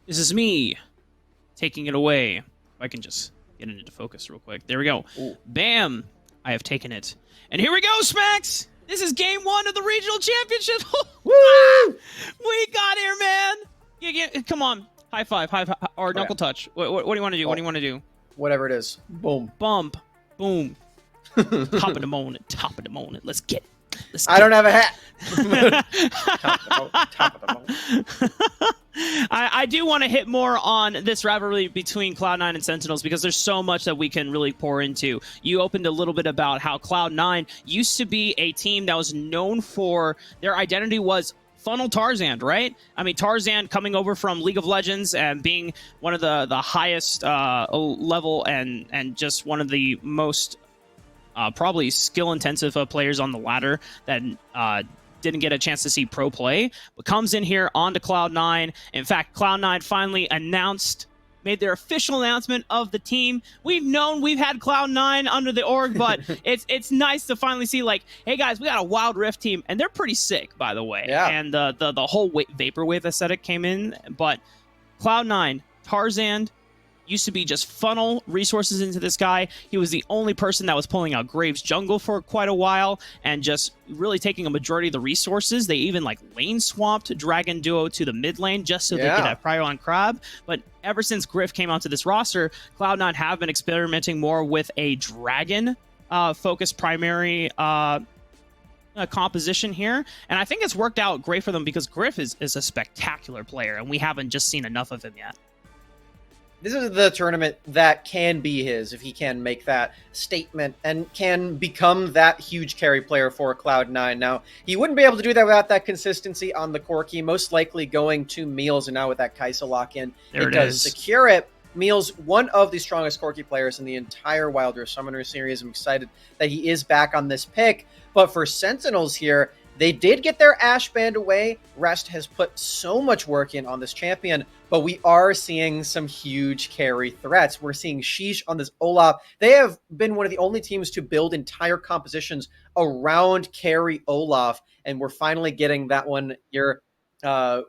This is me taking it away. If I can just get it into focus real quick. There we go. Ooh. Bam! I have taken it. And here we go, Smacks! This is game 1 of the regional championship. Woo! We got here, man! Come on. High five, or knuckle touch. What do you want to do? What do you want to do? Whatever it is. Boom. Bump. Boom. Top of the moment. Let's get it. I don't have a hat. Top of the moment. I do want to hit more on this rivalry between Cloud9 and Sentinels because there's so much that we can really pour into. You opened a little bit about how Cloud9 used to be a team that was known for their identity was funnel Tarzan, right? I mean, Tarzan coming over from League of Legends and being one of the highest level and just one of the most probably skill-intensive players on the ladder that didn't get a chance to see pro play, but comes in here onto Cloud9. In fact, Cloud9 finally made their official announcement of the team. We've had Cloud9 under the org, but it's nice to finally see, like, hey guys, we got a Wild Rift team, and they're pretty sick, by the way. Yeah. And the whole Vaporwave aesthetic came in, but Cloud9, Tarzan, used to be just funnel resources into this guy. He was the only person that was pulling out Graves jungle for quite a while and just really taking a majority of the resources. They even like lane swapped Dragon Duo to the mid lane just so they could have prio on Crab. But ever since Griff came onto this roster, Cloud9 have been experimenting more with a Dragon focused primary composition here. And I think it's worked out great for them because Griff is a spectacular player and we haven't just seen enough of him yet. This is the tournament that can be his if he can make that statement and can become that huge carry player for Cloud9. Now, he wouldn't be able to do that without that consistency on the Corki, most likely going to Meals, and now with that Kaisa lock-in, it does secure it. Meals, one of the strongest Corki players in the entire Wild Rift Summoner series. I'm excited that he is back on this pick. But for Sentinels here, they did get their Ash banned away. Rest has put so much work in on this champion, but we are seeing some huge carry threats. We're seeing Sheesh on this Olaf. They have been one of the only teams to build entire compositions around carry Olaf, and we're finally getting that one here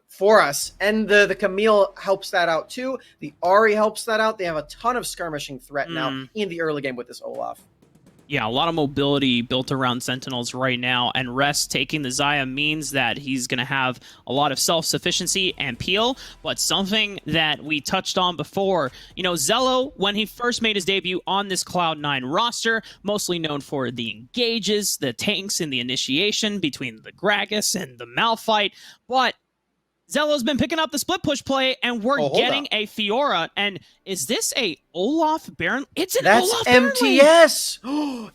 for us. And the Camille helps that out too. The Ahri helps that out. They have a ton of skirmishing threat now in the early game with this Olaf. Yeah, a lot of mobility built around Sentinels right now, and Rest taking the Xayah means that he's going to have a lot of self-sufficiency and peel, but something that we touched on before, you know, Zello, when he first made his debut on this Cloud9 roster, mostly known for the engages, the tanks, and the initiation between the Gragas and the Malphite, but Zello's been picking up the split push play, and we're getting a Fiora. And is this a Olaf Baron? It's an Olaf Baron. That's MTS.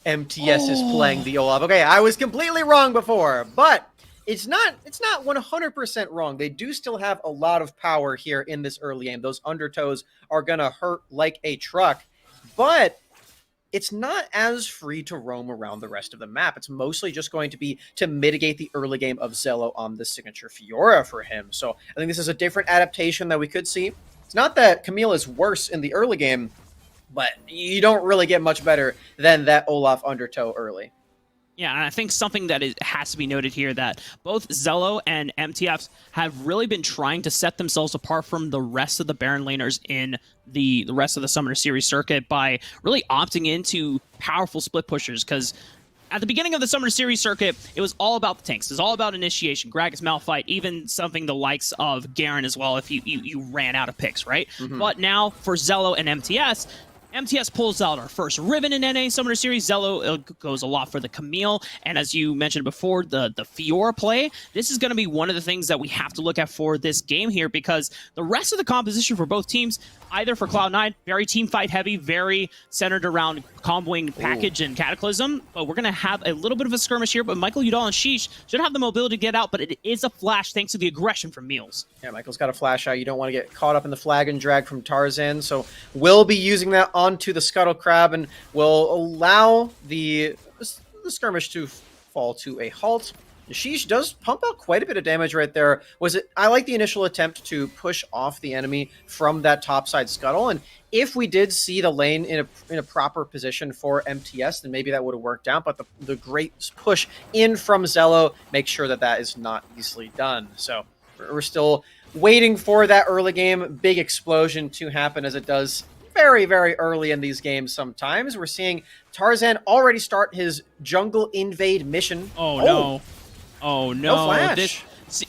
MTS is playing the Olaf. Okay, I was completely wrong before, but it's not 100% wrong. They do still have a lot of power here in this early game. Those undertows are going to hurt like a truck, but it's not as free to roam around the rest of the map. It's mostly just going to be to mitigate the early game of Zello on the signature Fiora for him. So I think this is a different adaptation that we could see. It's not that Camille is worse in the early game, but you don't really get much better than that Olaf undertow early. Yeah, and I think something that has to be noted here that both Zello and MTF have really been trying to set themselves apart from the rest of the Baron laners in the rest of the Summoner Series circuit by really opting into powerful split pushers, because at the beginning of the Summoner Series circuit, it was all about the tanks. It was all about initiation, Gragas, Malphite, even something the likes of Garen as well if you ran out of picks, right? But now for Zello and MTS pulls out our first Riven in NA Summoner Series. Zello goes a lot for the Camille. And as you mentioned before, the Fiora play, this is going to be one of the things that we have to look at for this game here, because the rest of the composition for both teams, either for Cloud9, very team fight heavy, very centered around comboing Package and Cataclysm. But we're going to have a little bit of a skirmish here. But Michael, Udall, and Sheesh should have the mobility to get out, but it is a flash thanks to the aggression from Meals. Yeah, Michael's got a flash out. You don't want to get caught up in the flag and drag from Tarzan, so we'll be using that onto the Scuttle Crab and will allow the skirmish to fall to a halt. Sheesh does pump out quite a bit of damage right there. I like the initial attempt to push off the enemy from that topside scuttle, and if we did see the lane in a proper position for MTS, then maybe that would have worked out, but the great push in from Zello makes sure that is not easily done. So we're still waiting for that early game big explosion to happen, as it does very, very early in these games sometimes. We're seeing Tarzan already start his jungle invade mission. Oh, no. Oh, No no. flash.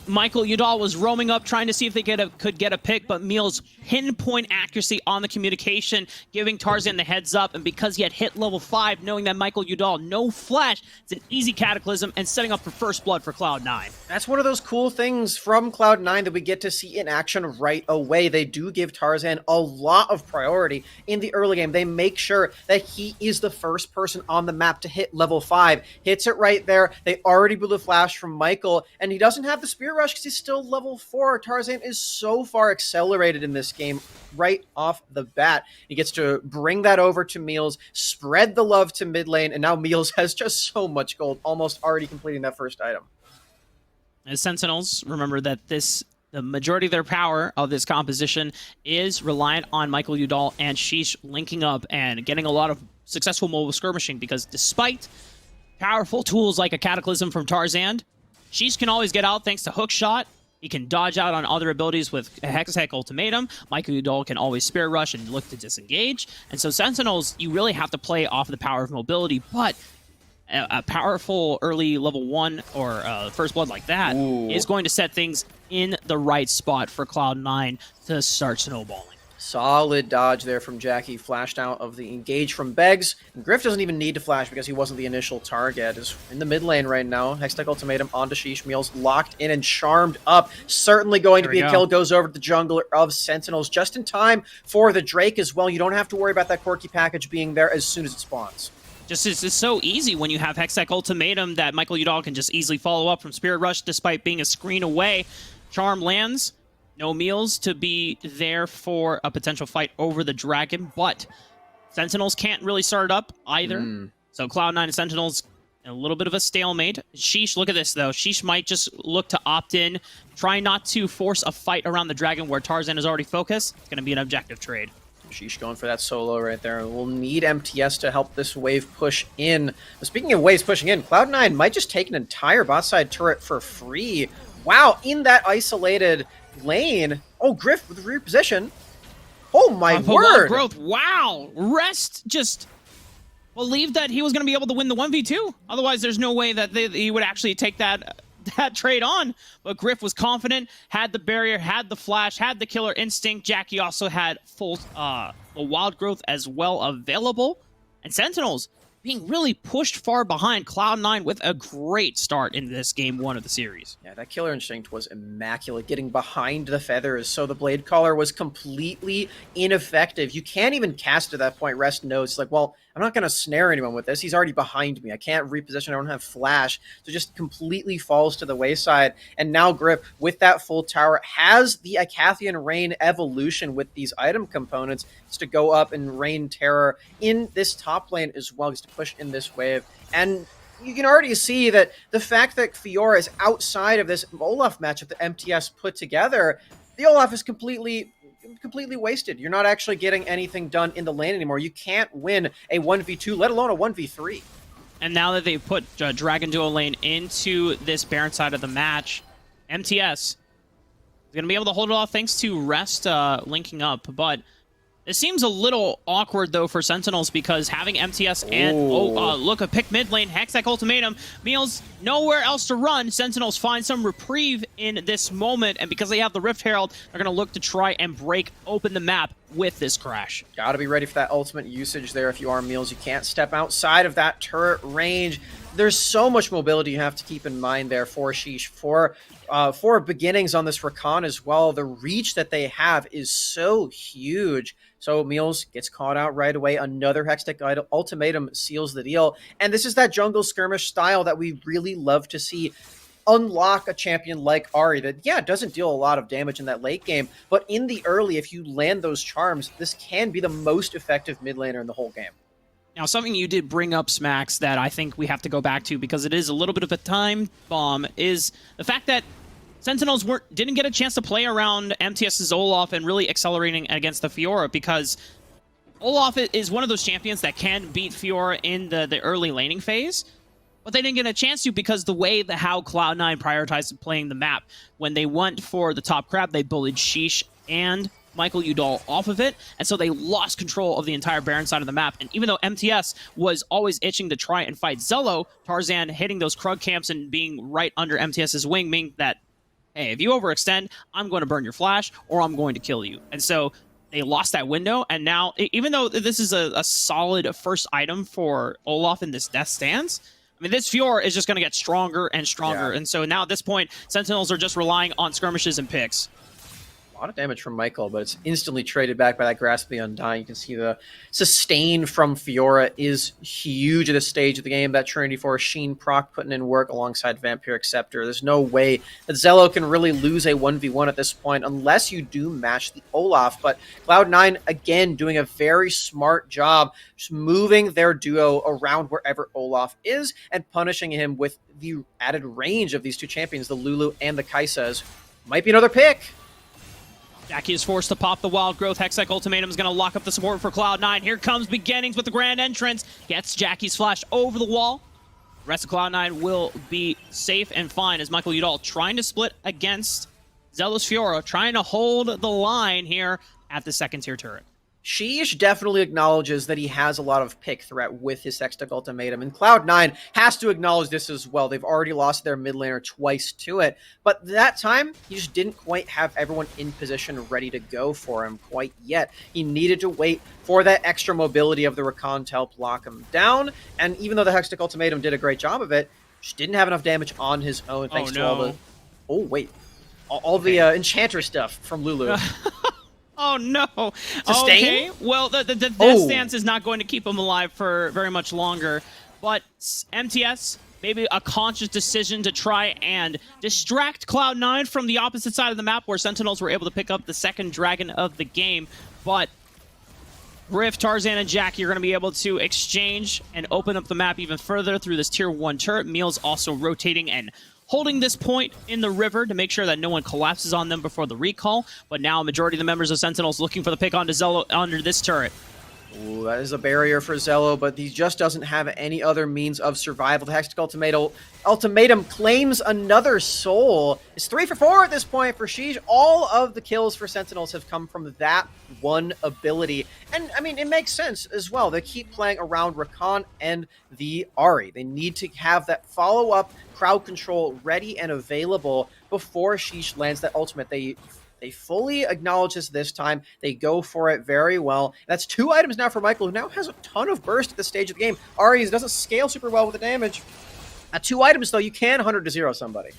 Michael Udall was roaming up, trying to see if they could get a pick, but Meal's pinpoint accuracy on the communication, giving Tarzan the heads up, and because he had hit level 5, knowing that Michael Udall, no flash, it's an easy Cataclysm, and setting up for first blood for Cloud9. That's one of those cool things from Cloud9 that we get to see in action right away. They do give Tarzan a lot of priority in the early game. They make sure that he is the first person on the map to hit level 5. Hits it right there. They already blew the flash from Michael, and he doesn't have the Spear Rush because he's still level 4. Tarzan is so far accelerated in this game right off the bat. He gets to bring that over to Meals, spread the love to mid lane, and now Meals has just so much gold, almost already completing that first item. As Sentinels, remember that the majority of their power of this composition is reliant on Michael Udall and Sheesh linking up and getting a lot of successful mobile skirmishing, because despite powerful tools like a Cataclysm from Tarzan, Sheesh can always get out thanks to hook shot. He can dodge out on other abilities with a Hextech Ultimatum. Michael Udall can always Spear Rush and look to disengage. And so Sentinels, you really have to play off the power of mobility, but a powerful early level 1 or first blood like that is going to set things in the right spot for Cloud9 to start snowballing. Solid dodge there from Jackie, flashed out of the engage from Beggs. And Griff doesn't even need to flash because he wasn't the initial target. Is in the mid lane right now. Hextech Ultimatum onto Sheesh. Meals locked in and charmed up. Certainly going to be a kill. Goes over to the jungler of Sentinels just in time for the Drake as well. You don't have to worry about that quirky package being there as soon as it spawns. Just it's so easy when you have Hextech Ultimatum that Michael Udall can just easily follow up from Spirit Rush despite being a screen away. Charm lands. No Meals to be there for a potential fight over the dragon, but Sentinels can't really start it up either. So Cloud9 and Sentinels, a little bit of a stalemate. Sheesh, look at this, though. Sheesh might just look to opt in, try not to force a fight around the dragon where Tarzan is already focused. It's going to be an objective trade. Sheesh going for that solo right there. We'll need MTS to help this wave push in. But speaking of waves pushing in, Cloud9 might just take an entire bot side turret for free. Wow, in that isolated lane. Oh, Griff with reposition. Oh my word. Growth. Wow. Rest just believed that he was going to be able to win the 1v2. Otherwise, there's no way that he would actually take that trade on. But Griff was confident, had the barrier, had the flash, had the killer instinct. Jackie also had full the wild growth as well available. And Sentinels being really pushed far behind Cloud9 with a great start in this game 1 of the series. Yeah, that killer instinct was immaculate, getting behind the feathers, so the blade caller was completely ineffective. You can't even cast at that point. Rest knows, it's like, well, I'm not going to snare anyone with this. He's already behind me. I can't reposition. I don't have flash. So just completely falls to the wayside. And now Grip, with that full tower, has the Icathian Rain evolution with these item components just to go up and rain terror in this top lane as well, just to push in this wave. And you can already see that the fact that Fiora is outside of this Olaf matchup that MTS put together, the Olaf is completely wasted. You're not actually getting anything done in the lane anymore. You can't win a 1v2, let alone a 1v3. And now that they've put Dragon Duo lane into this Baron side of the match, MTS is going to be able to hold it off thanks to Rest linking up. But it seems a little awkward, though, for Sentinels because having MTS and... look, a pick mid lane, Hextech Ultimatum. Meals, nowhere else to run. Sentinels find some reprieve in this moment, and because they have the Rift Herald, they're going to look to try and break open the map with this crash. Gotta be ready for that ultimate usage there if you are Meals. You can't step outside of that turret range. There's so much mobility you have to keep in mind there for Sheesh, for beginnings on this Rakan as well. The reach that they have is so huge. So Meals gets caught out right away. Another Hextech Ultimatum seals the deal. And this is that jungle skirmish style that we really love to see unlock a champion like Ari that, yeah, doesn't deal a lot of damage in that late game, but in the early, if you land those charms, this can be the most effective mid laner in the whole game. Now, something you did bring up, Smacks, that I think we have to go back to because it is a little bit of a time bomb is the fact that Sentinels didn't get a chance to play around MTS's Olaf and really accelerating against the Fiora because Olaf is one of those champions that can beat Fiora in the early laning phase. but they didn't get a chance to because the way how Cloud9 prioritized playing the map, when they went for the top crab, they bullied Sheesh and Michael Udall off of it, and so they lost control of the entire Baron side of the map. And even though MTS was always itching to try and fight Zello, Tarzan hitting those Krug camps and being right under MTS's wing mean that, hey, if you overextend, I'm going to burn your flash or I'm going to kill you. And so they lost that window, and now, even though this is a solid first item for Olaf in this Death Stance, I mean, this Fiora is just going to get stronger and stronger. Yeah. And so now at this point, Sentinels are just relying on skirmishes and picks. A lot of damage from Michael, but it's instantly traded back by that Grasp of the Undying. You can see the sustain from Fiora is huge at this stage of the game. That Trinity Force Sheen proc putting in work alongside Vampiric Scepter. There's no way that Zello can really lose a 1v1 at this point unless you do match the Olaf. But Cloud9, again, doing a very smart job just moving their duo around wherever Olaf is and punishing him with the added range of these two champions, the Lulu and the Kaisas. Might be another pick. Jackie is forced to pop the Wild Growth. Hextech Ultimatum is going to lock up the support for Cloud9. Here comes Beginnings with the grand entrance. Gets Jackie's flash over the wall. The rest of Cloud9 will be safe and fine as Michael Udall trying to split against Zello's Fiora, trying to hold the line here at the second tier turret. Sheesh definitely acknowledges that he has a lot of pick threat with his Hextech Ultimatum, and Cloud9 has to acknowledge this as well. They've already lost their mid laner twice to it, but that time, he just didn't quite have everyone in position ready to go for him quite yet. He needed to wait for that extra mobility of the Rakan to help lock him down, and even though the Hextech Ultimatum did a great job of it, just didn't have enough damage on his own thanks to all the... Oh, wait. All the Enchanter stuff from Lulu. Oh, no. Sustain? Okay. Well, the Death Stance is not going to keep him alive for very much longer. But MTS, maybe a conscious decision to try and distract Cloud9 from the opposite side of the map where Sentinels were able to pick up the second dragon of the game. But Griff, Tarzan, and Jackie are going to be able to exchange and open up the map even further through this tier 1 turret. Meal's also rotating and holding this point in the river to make sure that no one collapses on them before the recall. But now a majority of the members of Sentinels looking for the pick onto Zello under this turret. Ooh, that is a barrier for Zello, but he just doesn't have any other means of survival. The Hextech Ultimatum claims another soul. It's 3 for 4 at this point for Sheesh. All of the kills for Sentinels have come from that one ability. And, I mean, it makes sense as well. They keep playing around Rakan and the Ahri. They need to have that follow-up crowd control ready and available before Sheesh lands that ultimate. They fully acknowledge this time. They go for it very well. That's 2 items now for Michael, who now has a ton of burst at this stage of the game. Ahri doesn't scale super well with the damage. At 2 items, though, you can 100-0 somebody.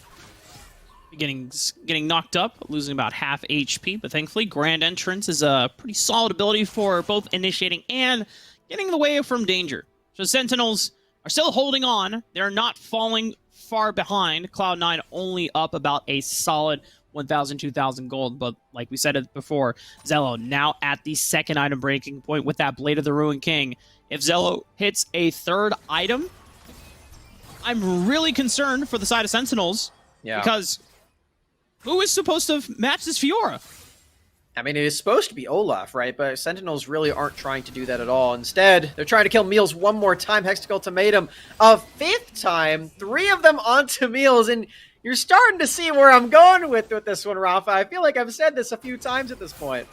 Getting knocked up, losing about half HP, but thankfully Grand Entrance is a pretty solid ability for both initiating and getting away from danger. So Sentinels are still holding on. They're not falling far behind. Cloud9 only up about a solid 1,000, 2,000 gold, but like we said it before, Zello now at the second item breaking point with that Blade of the Ruined King. If Zello hits a third item, I'm really concerned for the side of Sentinels, because who is supposed to match this Fiora? I mean, it is supposed to be Olaf, right? But Sentinels really aren't trying to do that at all. Instead, they're trying to kill Meals one more time. Hextech Ultimatum a 5th time. 3 of them onto Meals, and you're starting to see where I'm going with this one, Rafa. I feel like I've said this a few times at this point.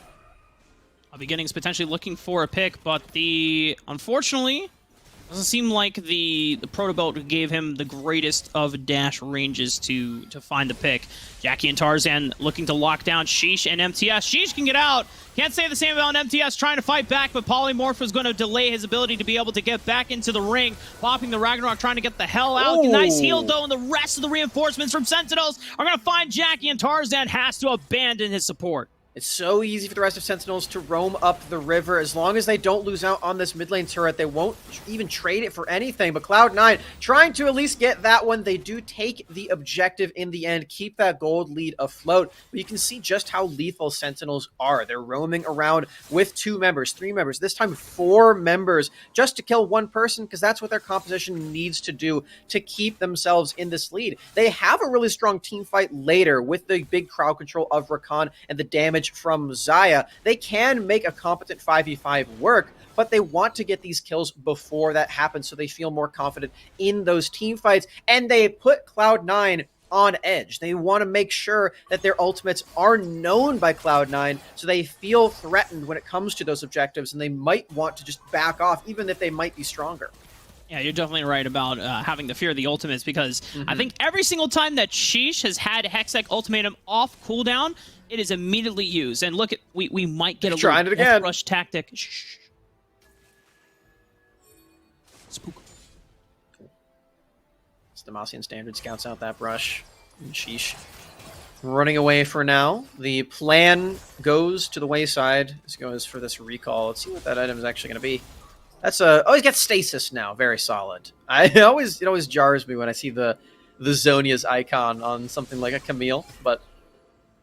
Beginnings potentially looking for a pick, but unfortunately, doesn't seem like the Protobelt gave him the greatest of dash ranges to find the pick. Jackie and Tarzan looking to lock down Sheesh and MTS. Sheesh can get out. Can't say the same about MTS trying to fight back, but Polymorph was going to delay his ability to be able to get back into the ring. Popping the Ragnarok, trying to get the hell out. Ooh. Nice heal, though, and the rest of the reinforcements from Sentinels are going to find Jackie, and Tarzan has to abandon his support. It's so easy for the rest of Sentinels to roam up the river. As long as they don't lose out on this mid lane turret, they won't even trade it for anything. But Cloud9 trying to at least get that one. They do take the objective in the end, keep that gold lead afloat. But you can see just how lethal Sentinels are. They're roaming around with 2 members, 3 members, this time 4 members, just to kill one person, because that's what their composition needs to do to keep themselves in this lead. They have a really strong team fight later with the big crowd control of Rakan and the damage damage from Xayah, they can make a competent 5v5 work, but they want to get these kills before that happens so they feel more confident in those team fights, and they put Cloud9 on edge. They want to make sure that their ultimates are known by Cloud9 so they feel threatened when it comes to those objectives, and they might want to just back off even if they might be stronger. Yeah, you're definitely right about having the fear of the ultimates, because I think every single time that Sheesh has had Hextech Ultimatum off cooldown, it is immediately used. And look, at we might get a trying it again. rush tactic. Shh. Spook. It's the Demacian Standard scouts out that brush. And Sheesh running away for now. The plan goes to the wayside. This goes for this recall. Let's see what that item is actually going to be. That's a... Oh, he's got stasis now. Very solid. It always jars me when I see the Zonia's icon on something like a Camille, but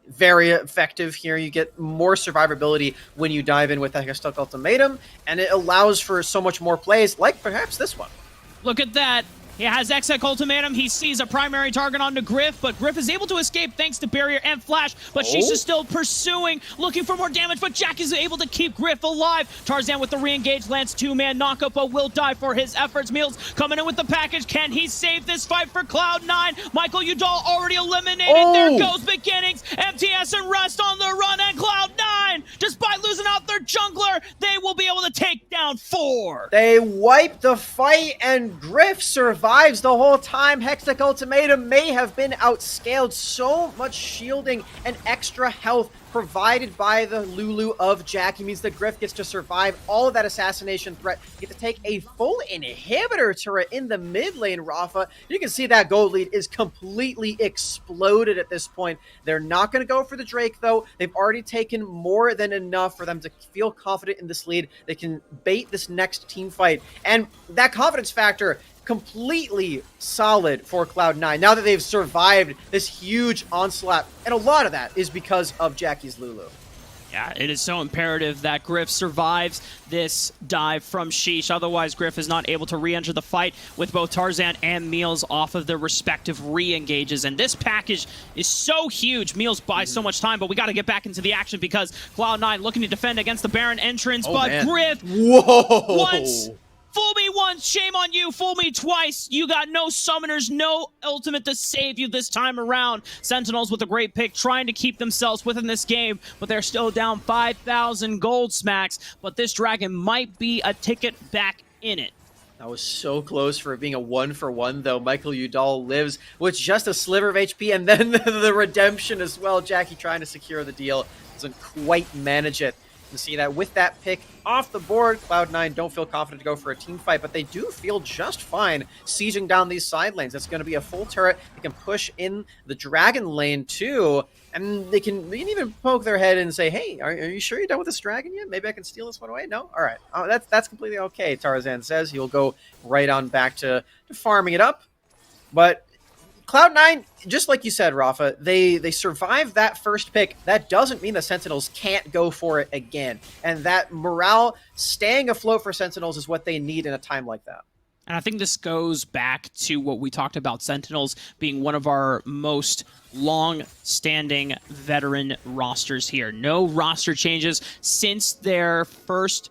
very effective here. You get more survivability when you dive in with a Hextech Ultimatum, and it allows for so much more plays, like perhaps this one. Look at that. He has Hextech Ultimatum. He sees a primary target onto Griff, but Griff is able to escape thanks to Barrier and Flash, but she's just still pursuing, looking for more damage, but Jack is able to keep Griff alive. Tarzan with the re-engage lands two-man knockup, but will die for his efforts. Meals coming in with the package. Can he save this fight for Cloud9? Michael Udall already eliminated. There goes Beginnings. MTS and Rest on the run, and Cloud9, despite losing out their jungler, they will be able to take down 4. They wipe the fight, and Griff survives the whole time. Hextech Ultimatum may have been outscaled. So much shielding and extra health provided by the Lulu of Jackie means that Griff gets to survive all of that assassination threat. You get to take a full inhibitor turret in the mid lane, Rafa. You can see that gold lead is completely exploded at this point. They're not going to go for the Drake, though. They've already taken more than enough for them to feel confident in this lead. They can bait this next team fight, and that confidence factor completely solid for Cloud9 now that they've survived this huge onslaught, and a lot of that is because of Jackie's Lulu. Yeah, it is so imperative that Griff survives this dive from Sheesh. Otherwise, Griff is not able to re-enter the fight with both Tarzan and Meals off of their respective re-engages. And this package is so huge. Meals buys so much time, but we got to get back into the action because Cloud9 looking to defend against the Baron entrance. Griff, once... Fool me once, shame on you. Fool me twice. You got no summoners, no ultimate to save you this time around. Sentinels with a great pick, trying to keep themselves within this game, but they're still down 5,000 gold smacks. But this dragon might be a ticket back in it. That was so close for it being a 1-for-1, though. Michael Udall lives with just a sliver of HP, and then the redemption as well. Jackie trying to secure the deal. Doesn't quite manage it. You can see that with that pick off the board, Cloud9 don't feel confident to go for a team fight, but they do feel just fine sieging down these side lanes. That's going to be a full turret. They can push in the dragon lane too, and they can even poke their head and say, hey, are you sure you're done with this dragon yet? Maybe I can steal this one away? No? All right. That's completely okay, Tarzan says. He'll go right on back to farming it up. But Cloud9, just like you said, Rafa, they survived that first pick. That doesn't mean the Sentinels can't go for it again. And that morale staying afloat for Sentinels is what they need in a time like that. And I think this goes back to what we talked about, Sentinels being one of our most long-standing veteran rosters here. No roster changes since their first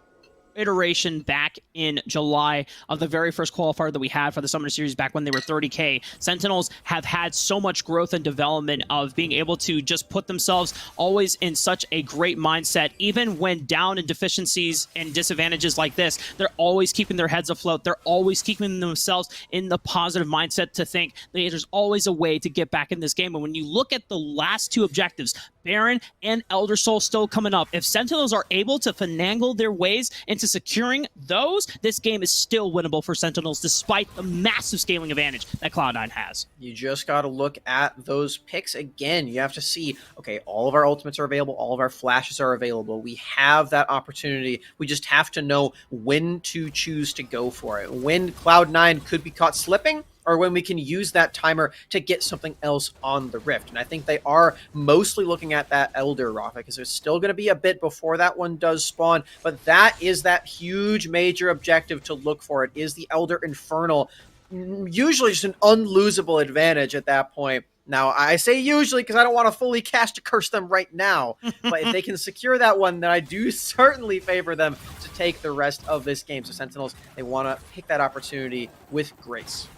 iteration back in July of the very first qualifier that we had for the Summoner Series back when they were 30K. Sentinels have had so much growth and development of being able to just put themselves always in such a great mindset. Even when down in deficiencies and disadvantages like this, they're always keeping their heads afloat. They're always keeping themselves in the positive mindset to think that there's always a way to get back in this game. And when you look at the last two objectives, Baron and Elder Soul still coming up, if Sentinels are able to finagle their ways into securing those, this game is still winnable for Sentinels despite the massive scaling advantage that Cloud9 has. You just got to look at those picks again. You have to see, okay, all of our ultimates are available, all of our flashes are available. We have that opportunity. We just have to know when to choose to go for it. When Cloud9 could be caught slipping, or when we can use that timer to get something else on the Rift. And I think they are mostly looking at that Elder, Rafa, because there's still going to be a bit before that one does spawn, but that is that huge major objective to look for. It is the Elder Infernal, usually just an unlosable advantage at that point. Now, I say usually because I don't want to fully cast a curse them right now, but if they can secure that one, then I do certainly favor them to take the rest of this game. So Sentinels, they want to pick that opportunity with grace.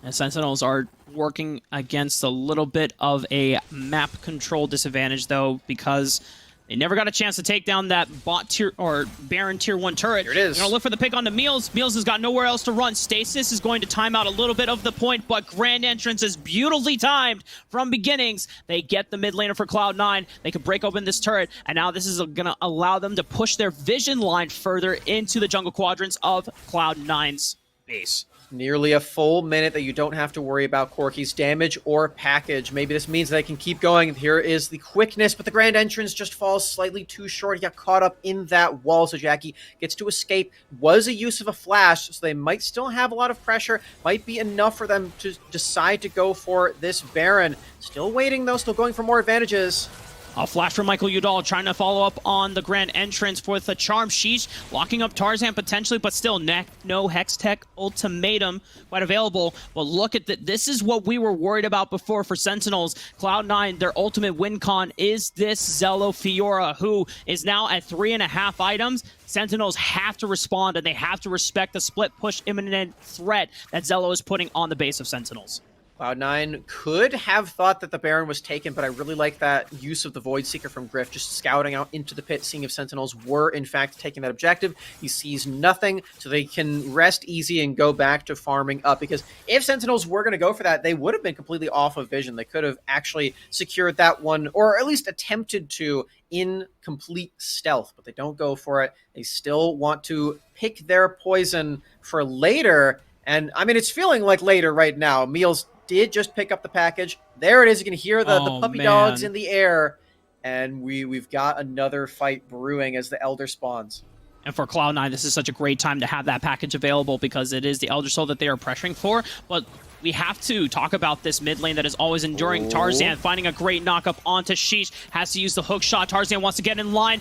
And Sentinels are working against a little bit of a map control disadvantage, though, because they never got a chance to take down that bot tier or Baron tier 1 turret. Here it is. They're gonna look for the pick onto Meals. Meals has got nowhere else to run. Stasis is going to time out a little bit of the point, but Grand Entrance is beautifully timed from beginnings. They get the mid laner for Cloud9. They can break open this turret, and now this is gonna allow them to push their vision line further into the jungle quadrants of Cloud9's base. Nearly a full minute that you don't have to worry about Corki's damage or package. Maybe this means they can keep going. Here is the quickness, but the Grand Entrance just falls slightly too short. He got caught up in that wall, so Jackie gets to escape. Was a use of a flash, so they might still have a lot of pressure. Might be enough for them to decide to go for this Baron. Still waiting, though. Still going for more advantages. A flash from Michael Udall trying to follow up on the Grand Entrance with a Charm. Sheesh locking up Tarzan potentially, but still no Hex Tech Ultimatum quite available. But look at that. This is what we were worried about before for Sentinels. Cloud9, their ultimate win con is this Zello Fiora, who is now at 3.5 items. Sentinels have to respond, and they have to respect the split push imminent threat that Zello is putting on the base of Sentinels. Cloud9 could have thought that the Baron was taken, but I really like that use of the Void Seeker from Griff, just scouting out into the pit, seeing if Sentinels were, in fact, taking that objective. He sees nothing, so they can rest easy and go back to farming up, because if Sentinels were going to go for that, they would have been completely off of vision. They could have actually secured that one, or at least attempted to, in complete stealth, but they don't go for it. They still want to pick their poison for later, and, I mean, it's feeling like later right now. Meals did just pick up the package. There it is. You can hear the puppy dogs in the air. And we've got another fight brewing as the Elder spawns. And for Cloud9, this is such a great time to have that package available because it is the Elder Soul that they are pressuring for. But we have to talk about this mid lane that is always enduring. Oh. Tarzan finding a great knock-up onto Sheesh. Has to use the hook shot. Tarzan wants to get in line.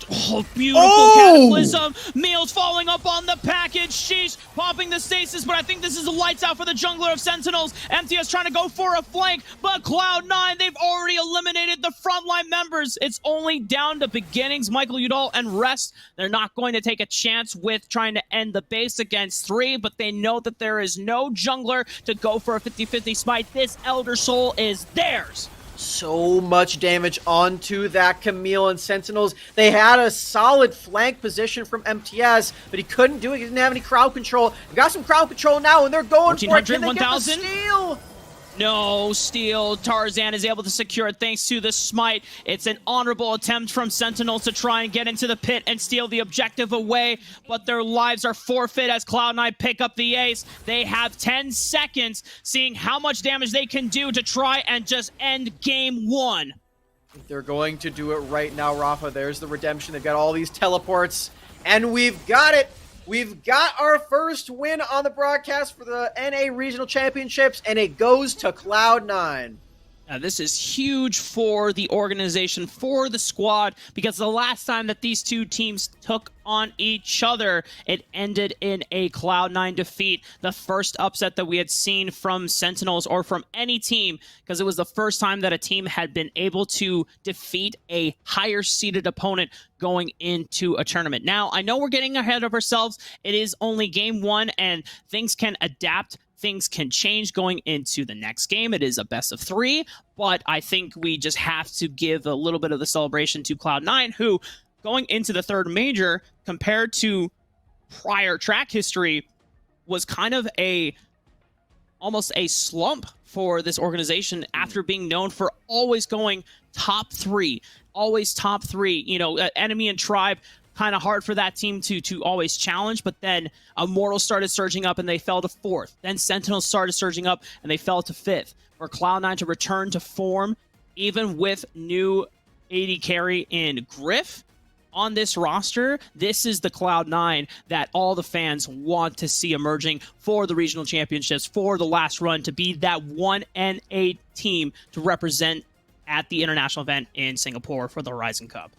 Oh, beautiful Cataclysm. Meals falling up on the package. Sheesh popping the stasis, but I think this is a lights out for the jungler of Sentinels. MTS trying to go for a flank, but Cloud9, they've already eliminated the frontline members. It's only down to beginnings. Michael Udall and rest. They're not going to take a chance with trying to end the base against 3, but they know that there is no jungler to go for a 50-50 smite. This Elder Soul is theirs. So much damage onto that Camille and Sentinels. They had a solid flank position from MTS, but he couldn't do it. He didn't have any crowd control. They got some crowd control now, and they're going for it. Can they get the steal? No steal. Tarzan is able to secure it thanks to the smite. It's an honorable attempt from Sentinels to try and get into the pit and steal the objective away, but their lives are forfeit as Cloud9 pick up the ace. They have 10 seconds, seeing how much damage they can do to try and just end game 1. They're going to do it right now, Rafa. There's the redemption. They've got all these teleports, and we've got it. We've got our first win on the broadcast for the NA Regional Championships, and it goes to Cloud9. This is huge for the organization, for the squad, because the last time that these two teams took on each other, it ended in a Cloud9 defeat. The first upset that we had seen from Sentinels or from any team, because it was the first time that a team had been able to defeat a higher-seeded opponent going into a tournament. Now, I know we're getting ahead of ourselves. It is only game 1, and things can adapt. Things can change going into the next game. It is a best of 3, but I think we just have to give a little bit of the celebration to Cloud9, who, going into the third major, compared to prior track history, was kind of almost a slump for this organization after being known for always going top 3, always top 3. You know, enemy and tribe, kind of hard for that team to always challenge, but then Immortals started surging up and they fell to 4th. Then Sentinels started surging up and they fell to 5th. For Cloud9 to return to form, even with new AD carry in Griff on this roster, this is the Cloud9 that all the fans want to see emerging for the regional championships, for the last run, to be that 1NA team to represent at the international event in Singapore for the Horizon Cup.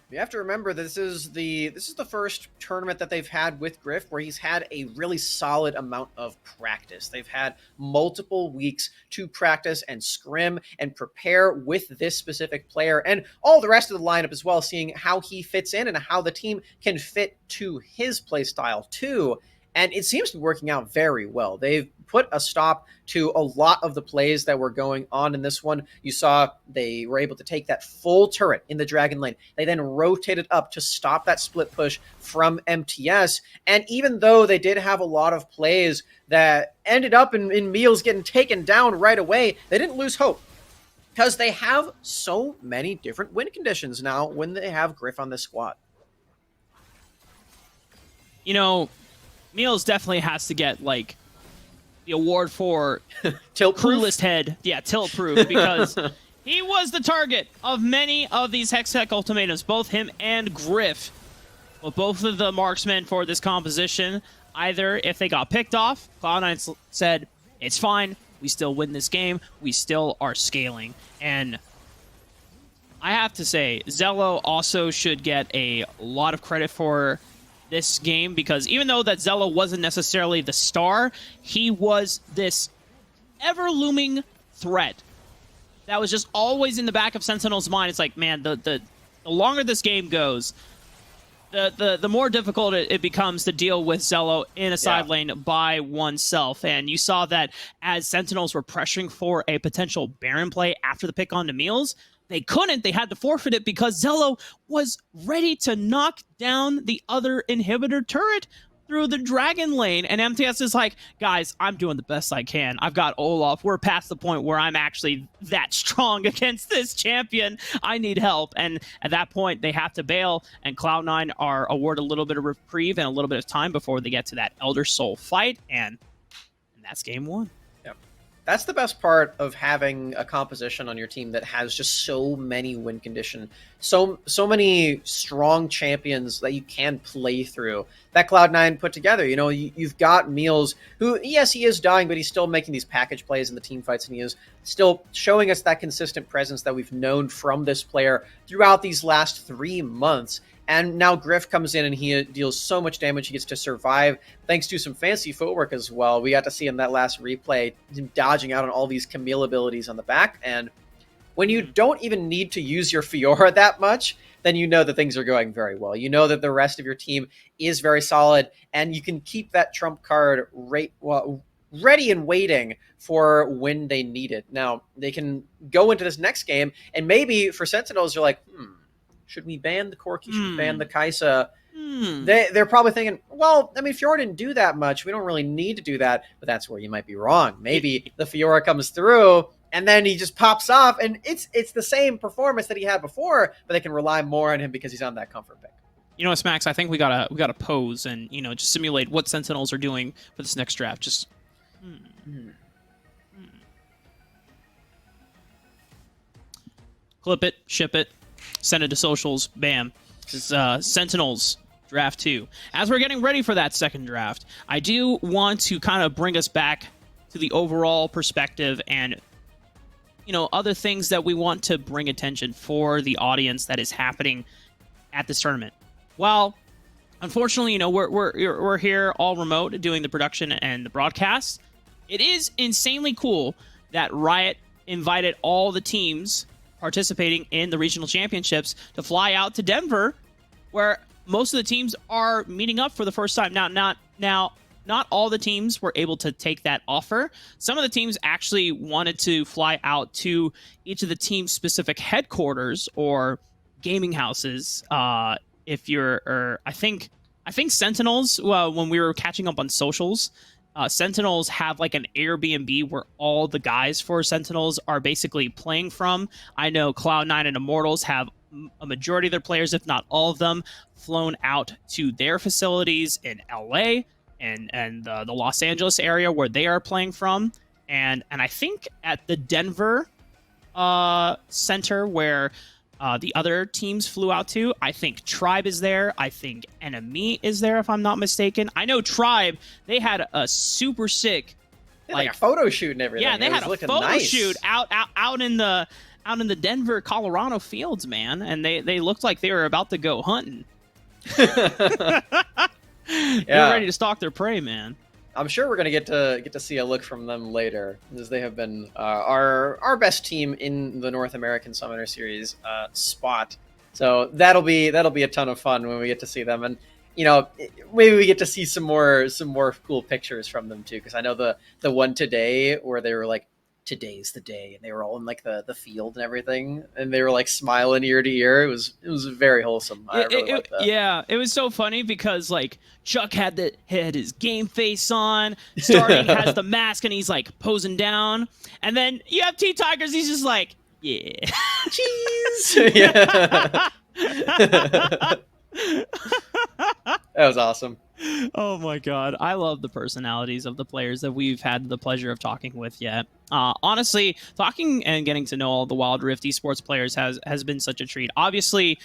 You have to remember this is the first tournament that they've had with Griff where he's had a really solid amount of practice. They've had multiple weeks to practice and scrim and prepare with this specific player and all the rest of the lineup as well, seeing how he fits in and how the team can fit to his play style too. And it seems to be working out very well. They've put a stop to a lot of the plays that were going on in this one. You saw they were able to take that full turret in the Dragon Lane. They then rotated up to stop that split push from MTS. And even though they did have a lot of plays that ended up in Meals getting taken down right away, they didn't lose hope. Because they have so many different win conditions now when they have Griff on this squad. You know, Meals definitely has to get, like, the award for coolest head. Yeah, tilt proof, because he was the target of many of these Hextech ultimatums, both him and Griff. Well, both of the marksmen for this composition, either if they got picked off, Cloud9 said, it's fine, we still win this game, we still are scaling. And I have to say, Zello also should get a lot of credit for this game, because even though that Zello wasn't necessarily the star, he was this ever-looming threat that was just always in the back of Sentinel's mind. It's like, man, the longer this game goes, the more difficult it becomes to deal with Zello in a side lane by oneself. And you saw that as Sentinels were pressuring for a potential Baron play after the pick on Meals, they couldn't. They had to forfeit it because Zello was ready to knock down the other inhibitor turret through the Dragon Lane. And MTS is like, guys, I'm doing the best I can. I've got Olaf. We're past the point where I'm actually that strong against this champion. I need help. And at that point, they have to bail. And Cloud9 are awarded a little bit of reprieve and a little bit of time before they get to that Elder Soul fight. And that's game one. That's the best part of having a composition on your team that has just so many win condition, so many strong champions that you can play through. That Cloud9 put together, you know, you've got Meals, who, yes, he is dying, but he's still making these package plays in the team fights, and he is still showing us that consistent presence that we've known from this player throughout these last 3 months. And now Griff comes in and he deals so much damage. He gets to survive thanks to some fancy footwork as well. We got to see in that last replay him dodging out on all these Camille abilities on the back. And when you don't even need to use your Fiora that much, then you know that things are going very well. You know that the rest of your team is very solid, and you can keep that trump card ready and waiting for when they need it. Now, they can go into this next game, and maybe for Sentinels, you're like, should we ban the Corki? Should we ban the Kai'Sa? They're probably thinking, well, I mean, Fiora didn't do that much. We don't really need to do that. But that's where you might be wrong. Maybe the Fiora comes through, and then he just pops off, and it's the same performance that he had before, but they can rely more on him because he's on that comfort pick. You know what, Smacks? I think we gotta pose and, you know, just simulate what Sentinels are doing for this next draft. Just clip it, ship it, send it to socials. Bam. This is Sentinels Draft 2. As we're getting ready for that second draft, I do want to kind of bring us back to the overall perspective and, you know, other things that we want to bring attention for the audience that is happening at this tournament. Well, unfortunately, you know, we're here all remote doing the production and the broadcast. It is insanely cool that Riot invited all the teams participating in the regional championships to fly out to Denver, where most of the teams are meeting up for the first time. Not all the teams were able to take that offer. Some of the teams actually wanted to fly out to each of the team's specific headquarters or gaming houses. If you're, I think Sentinels. Well, when we were catching up on socials, Sentinels have like an Airbnb where all the guys for Sentinels are basically playing from. I know Cloud9 and Immortals have a majority of their players, if not all of them, flown out to their facilities in LA and the Los Angeles area where they are playing from. And I think at the Denver center where the other teams flew out to, I think Tribe is there. I think Enemy is there, if I'm not mistaken. I know Tribe, they had a super sick, like a photo shoot and everything. Yeah, they had a photo shoot out in the out in the Denver, Colorado fields, man, and they looked like they were about to go hunting. They're ready to stalk their prey, man. I'm sure we're gonna get to see a look from them later, as they have been our best team in the North American Summoner Series spot. So that'll be a ton of fun when we get to see them, and maybe we get to see some more cool pictures from them too. Because I know the one today where they were like, "Today's the day," and they were all in like the field and everything, and they were like smiling ear to ear. It was very wholesome. I really liked that. Yeah, it was so funny because like Chuck had his game face on, starting has the mask, and he's like posing down, and then you have T Tigers. He's just like, yeah, cheese. Yeah. That was awesome. Oh my god, I love the personalities of the players that we've had the pleasure of talking with yet. Honestly, talking and getting to know all the Wild Rift esports players has been such a treat. Obviously,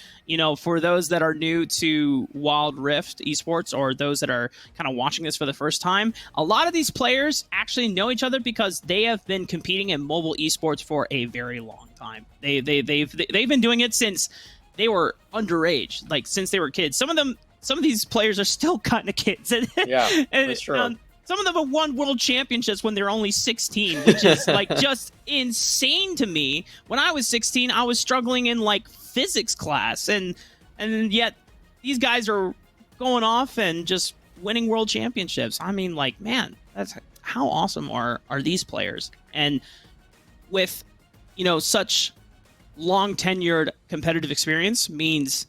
for those that are new to Wild Rift esports, or those that are kind of watching this for the first time, a lot of these players actually know each other because they have been competing in mobile esports for a very long time. They've been doing it since they were underage, like since they were kids. Some of these players are still kind of kids. Yeah, that's true. Some of them have won world championships when they're only 16, which is like just insane to me. When I was 16, I was struggling in like physics class, and yet these guys are going off and just winning world championships. I mean, like, man, that's how awesome are these players? And with such long tenured competitive experience means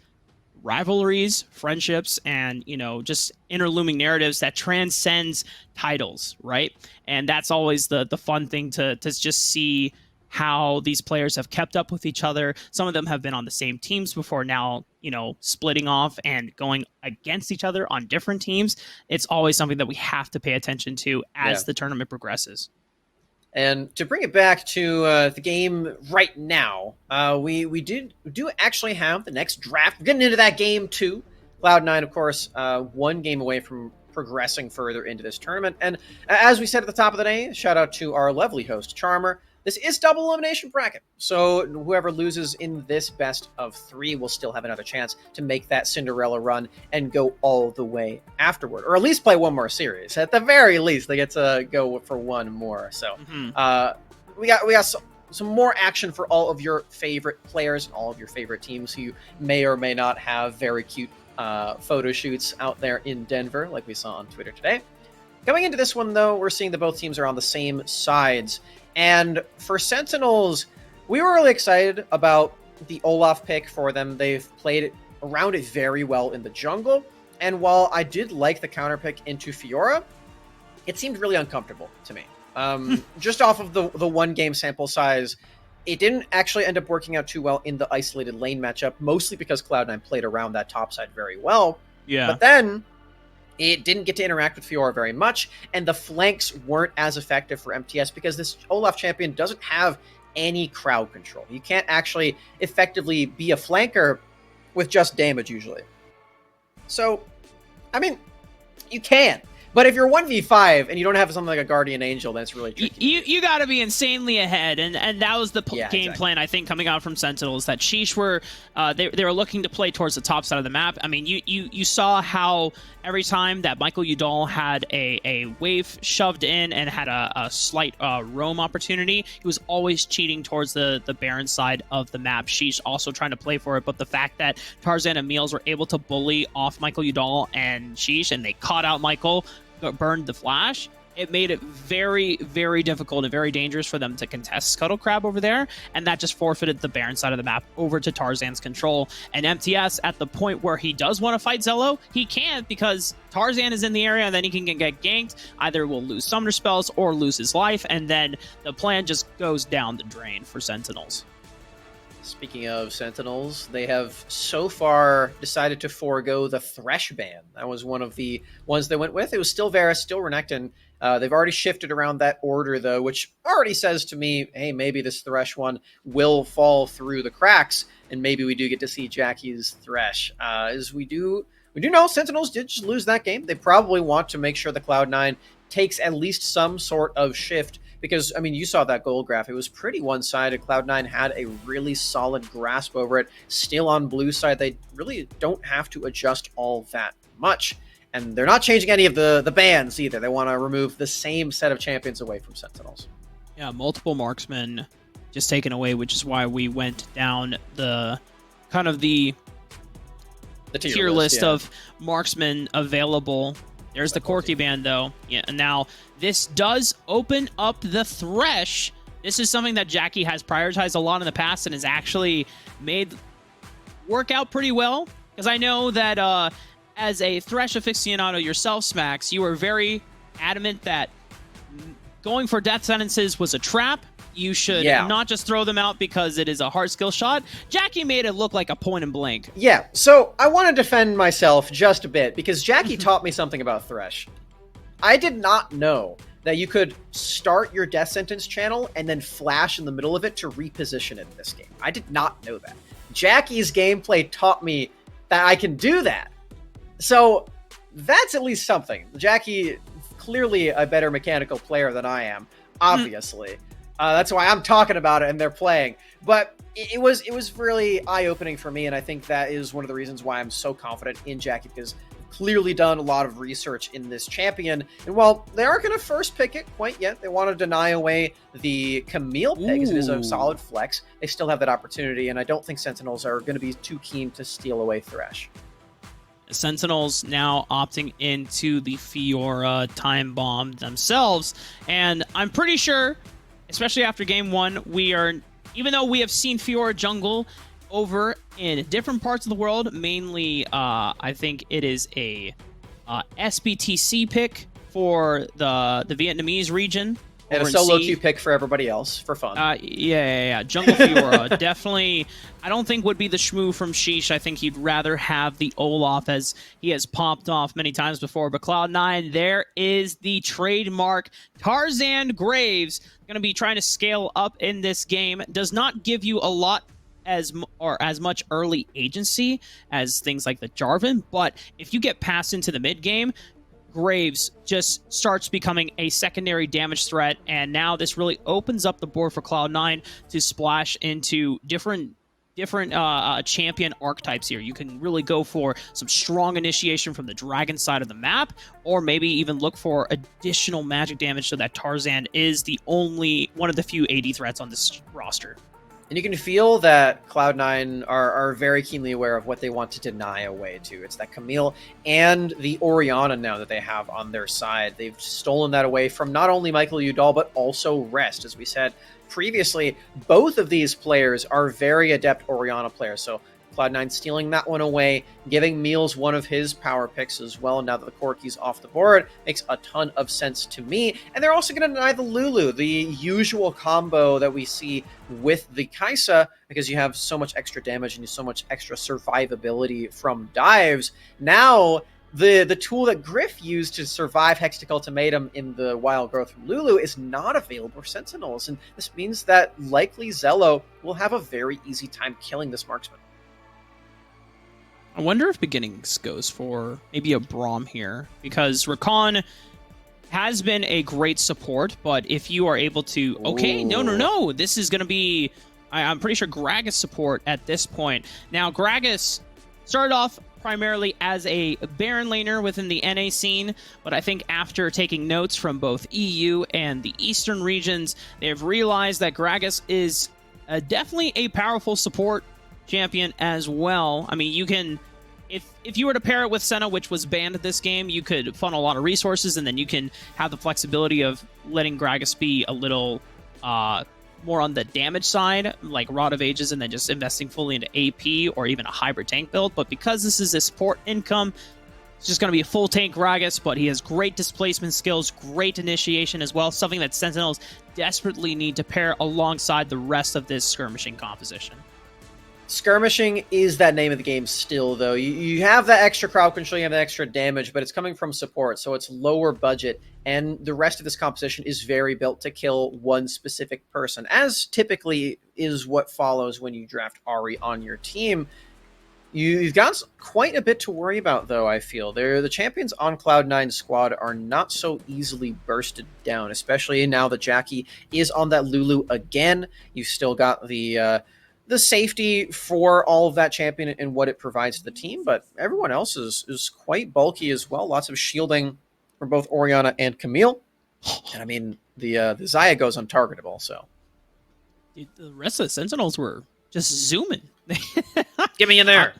rivalries, friendships, and just interlooming narratives that transcends titles, right? And that's always the fun thing to just see how these players have kept up with each other. Some of them have been on the same teams before, now splitting off and going against each other on different teams. It's always something that we have to pay attention to as the tournament progresses. And to bring it back to the game right now, we do actually have the next draft. We're getting into that game too. Cloud9, of course, one game away from progressing further into this tournament. And as we said at the top of the day, shout out to our lovely host, Charmer. This is double elimination bracket, so whoever loses in this best of 3 will still have another chance to make that Cinderella run and go all the way afterward, or at least play one more series. At the very least, they get to go for one more. So we got some more action for all of your favorite players and all of your favorite teams who may or may not have very cute photo shoots out there in Denver, like we saw on Twitter today. Coming into this one, though, we're seeing that both teams are on the same sides. And for Sentinels, we were really excited about the Olaf pick for them. They've played around it very well in the jungle. And while I did like the counter pick into Fiora, it seemed really uncomfortable to me. Just off of the one game sample size, it didn't actually end up working out too well in the isolated lane matchup, mostly because Cloud9 played around that top side very well. Yeah. But then it didn't get to interact with Fiora very much, and the flanks weren't as effective for MTS because this Olaf champion doesn't have any crowd control. You can't actually effectively be a flanker with just damage usually. So, I mean, you can. But if you're 1v5 and you don't have something like a Guardian Angel, then it's really tricky. You got to be insanely ahead, and that was the game plan, I think, coming out from Sentinels, that Sheesh were they were looking to play towards the top side of the map. I mean, you saw how every time that Michael Udall had a wave shoved in and had a slight roam opportunity, he was always cheating towards the Baron side of the map. Sheesh also trying to play for it, but the fact that Tarzan and Meals were able to bully off Michael Udall and Sheesh, and they caught out Michael, burned the flash, it made it very, very difficult and very dangerous for them to contest Scuttle Crab over there, and that just forfeited the Baron side of the map over to Tarzan's control. And MTS, at the point where he does want to fight Zello, he can't because Tarzan is in the area, and then he can get ganked. Either will lose summoner spells or lose his life, and then the plan just goes down the drain for Sentinels. Speaking of Sentinels, they have so far decided to forego the Thresh ban. That was one of the ones they went with. It was still Varus, still Renekton. They've already shifted around that order, though, which already says to me, hey, maybe this Thresh one will fall through the cracks, and maybe we do get to see Jackie's Thresh. As we do know Sentinels did just lose that game. They probably want to make sure the Cloud9 takes at least some sort of shift because, I mean, you saw that goal graph. It was pretty one-sided. Cloud9 had a really solid grasp over it. Still on blue side, they really don't have to adjust all that much. And they're not changing any of the bans either. They want to remove the same set of champions away from Sentinels. Yeah, multiple marksmen just taken away, which is why we went down the kind of the tier list of marksmen available. There's the Corki ban, though. Yeah, and now this does open up the Thresh. This is something that Jackie has prioritized a lot in the past and has actually made work out pretty well. Because I know that as a Thresh aficionado yourself, Smacks, you were very adamant that going for death sentences was a trap. You should not just throw them out because it is a hard skill shot. Jackie made it look like a point and blank. Yeah, so I want to defend myself just a bit because Jackie taught me something about Thresh. I did not know that you could start your death sentence channel and then flash in the middle of it to reposition it in this game. I did not know that. Jackie's gameplay taught me that I can do that. So that's at least something. Jackie, clearly a better mechanical player than I am, obviously. That's why I'm talking about it and they're playing. But it was really eye-opening for me, and I think that is one of the reasons why I'm so confident in Jackie, because I've clearly done a lot of research in this champion. And while they aren't going to first pick it quite yet, they want to deny away the Camille pick because it is a solid flex. They still have that opportunity, and I don't think Sentinels are going to be too keen to steal away Thresh. Sentinels now opting into the Fiora time bomb themselves, and I'm pretty sure, especially after game one, even though we have seen Fiora jungle over in different parts of the world, mainly I think it is a SBTC pick for the Vietnamese region. And a solo queue pick for everybody else for fun. Yeah. Jungle Fiora definitely, I don't think would be the shmoo from Sheesh. I think he'd rather have the Olaf, as he has popped off many times before. But Cloud9, there is the trademark Tarzan Graves. Going to be trying to scale up in this game. Does not give you a lot as much early agency as things like the Jarvan. But if you get passed into the mid game, Graves just starts becoming a secondary damage threat, and now this really opens up the board for Cloud9 to splash into different champion archetypes here. You can really go for some strong initiation from the dragon side of the map, or maybe even look for additional magic damage so that Tarzan is the only one of the few AD threats on this roster. And you can feel that Cloud9 are very keenly aware of what they want to deny away to. It's that Camille and the Orianna now that they have on their side. They've stolen that away from not only Michael Udall, but also Rest. As we said previously, both of these players are very adept Orianna players. So Cloud9 stealing that one away, giving Meals one of his power picks as well. Now that the Corki's off the board, makes a ton of sense to me. And they're also going to deny the Lulu, the usual combo that we see with the Kai'Sa, because you have so much extra damage and so much extra survivability from dives. Now, the tool that Griff used to survive Hextech Ultimatum in the Wild Growth from Lulu is not available for Sentinels. And this means that likely Zello will have a very easy time killing this marksman. I wonder if Beginnings goes for maybe a Braum here, because Rakan has been a great support, but if you are able to... Okay, no. This is going to be... I'm pretty sure Gragas support at this point. Now, Gragas started off primarily as a Baron laner within the NA scene, but I think after taking notes from both EU and the Eastern regions, they've realized that Gragas is definitely a powerful support champion as well. I mean, you can, if you were to pair it with Senna, which was banned this game, you could funnel a lot of resources, and then you can have the flexibility of letting Gragas be a little more on the damage side, like Rod of Ages, and then just investing fully into AP or even a hybrid tank build. But because this is a support income, it's just going to be a full tank Gragas, but he has great displacement skills, great initiation as well, something that Sentinels desperately need to pair alongside the rest of this skirmishing composition. Skirmishing is that name of the game still, though. You have that extra crowd control, you have that extra damage, but it's coming from support, so it's lower budget, and the rest of this composition is very built to kill one specific person, as typically is what follows when you draft Ahri on your team. You've got quite a bit to worry about, though, I feel. The champions on Cloud9 squad are not so easily bursted down, especially now that Jackie is on that Lulu again. You've still got the safety for all of that champion and what it provides to the team, but everyone else is quite bulky as well. Lots of shielding from both Orianna and Camille. And I mean, the Xayah goes untargetable, so. Dude, the rest of the Sentinels were just zooming. Get me in there.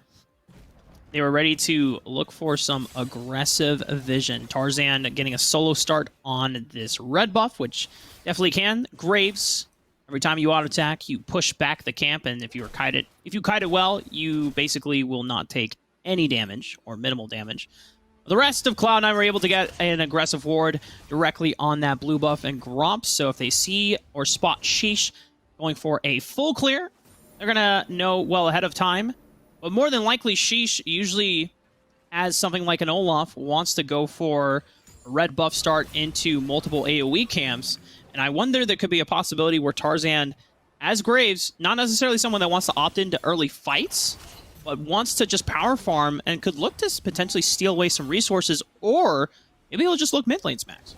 They were ready to look for some aggressive vision. Tarzan getting a solo start on this red buff, which definitely can. Graves, every time you auto attack, you push back the camp, and if you kite it well, you basically will not take any damage or minimal damage. The rest of Cloud9 were able to get an aggressive ward directly on that blue buff and Gromp, so if they see or spot Sheesh going for a full clear, they're going to know well ahead of time. But more than likely, Sheesh usually, as something like an Olaf, wants to go for a red buff start into multiple AoE camps. And I wonder there could be a possibility where Tarzan, as Graves, not necessarily someone that wants to opt into early fights, but wants to just power farm and could look to potentially steal away some resources, or maybe he'll just look mid lane smacks.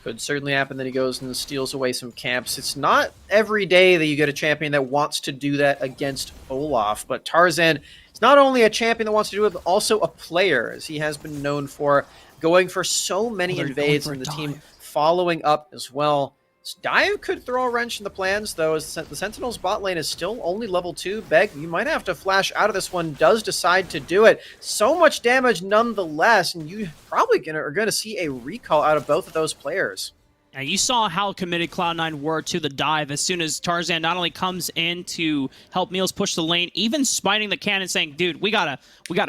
Could certainly happen that he goes and steals away some camps. It's not every day that you get a champion that wants to do that against Olaf, but Tarzan is not only a champion that wants to do it, but also a player, as he has been known for going for so many invades and the team following up as well. Dive could throw a wrench in the plans, though, as the Sentinels bot lane is still only level 2. Beg, you might have to flash out of this one, does decide to do it. So much damage nonetheless, and you probably are going to see a recall out of both of those players. Now, you saw how committed Cloud9 were to the dive as soon as Tarzan not only comes in to help Meals push the lane, even spiting the cannon saying, dude, we gotta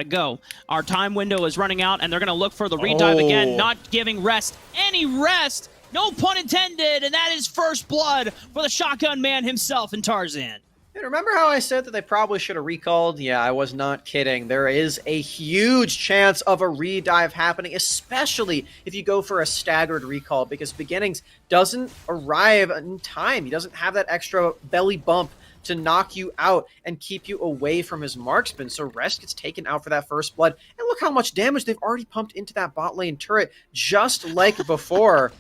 go. Our time window is running out, and they're going to look for the redive again, not giving rest any rest. No pun intended, and that is first blood for the shotgun man himself in Tarzan. Hey, remember how I said that they probably should have recalled? Yeah, I was not kidding. There is a huge chance of a redive happening, especially if you go for a staggered recall, because Beginnings doesn't arrive in time. He doesn't have that extra belly bump to knock you out and keep you away from his marksman. So Rest gets taken out for that first blood. And look how much damage they've already pumped into that bot lane turret, just like before.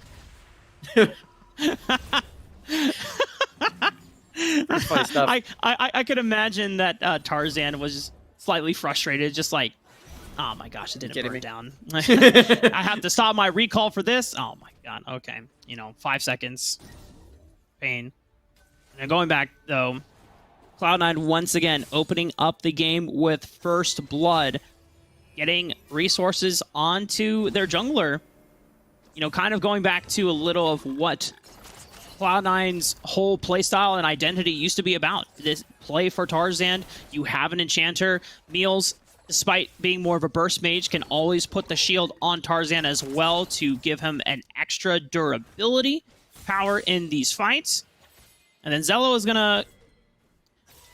That's funny stuff. I could imagine that Tarzan was just slightly frustrated, just like, oh my gosh, it didn't burn down. I have to stop my recall for this. Oh my god. Okay, 5 seconds. Pain. Now going back though, Cloud9 once again opening up the game with first blood, getting resources onto their jungler. Kind of going back to a little of what Cloud9's whole playstyle and identity used to be about. This play for Tarzan, you have an enchanter. Meals, despite being more of a burst mage, can always put the shield on Tarzan as well to give him an extra durability power in these fights. And then Zello is gonna...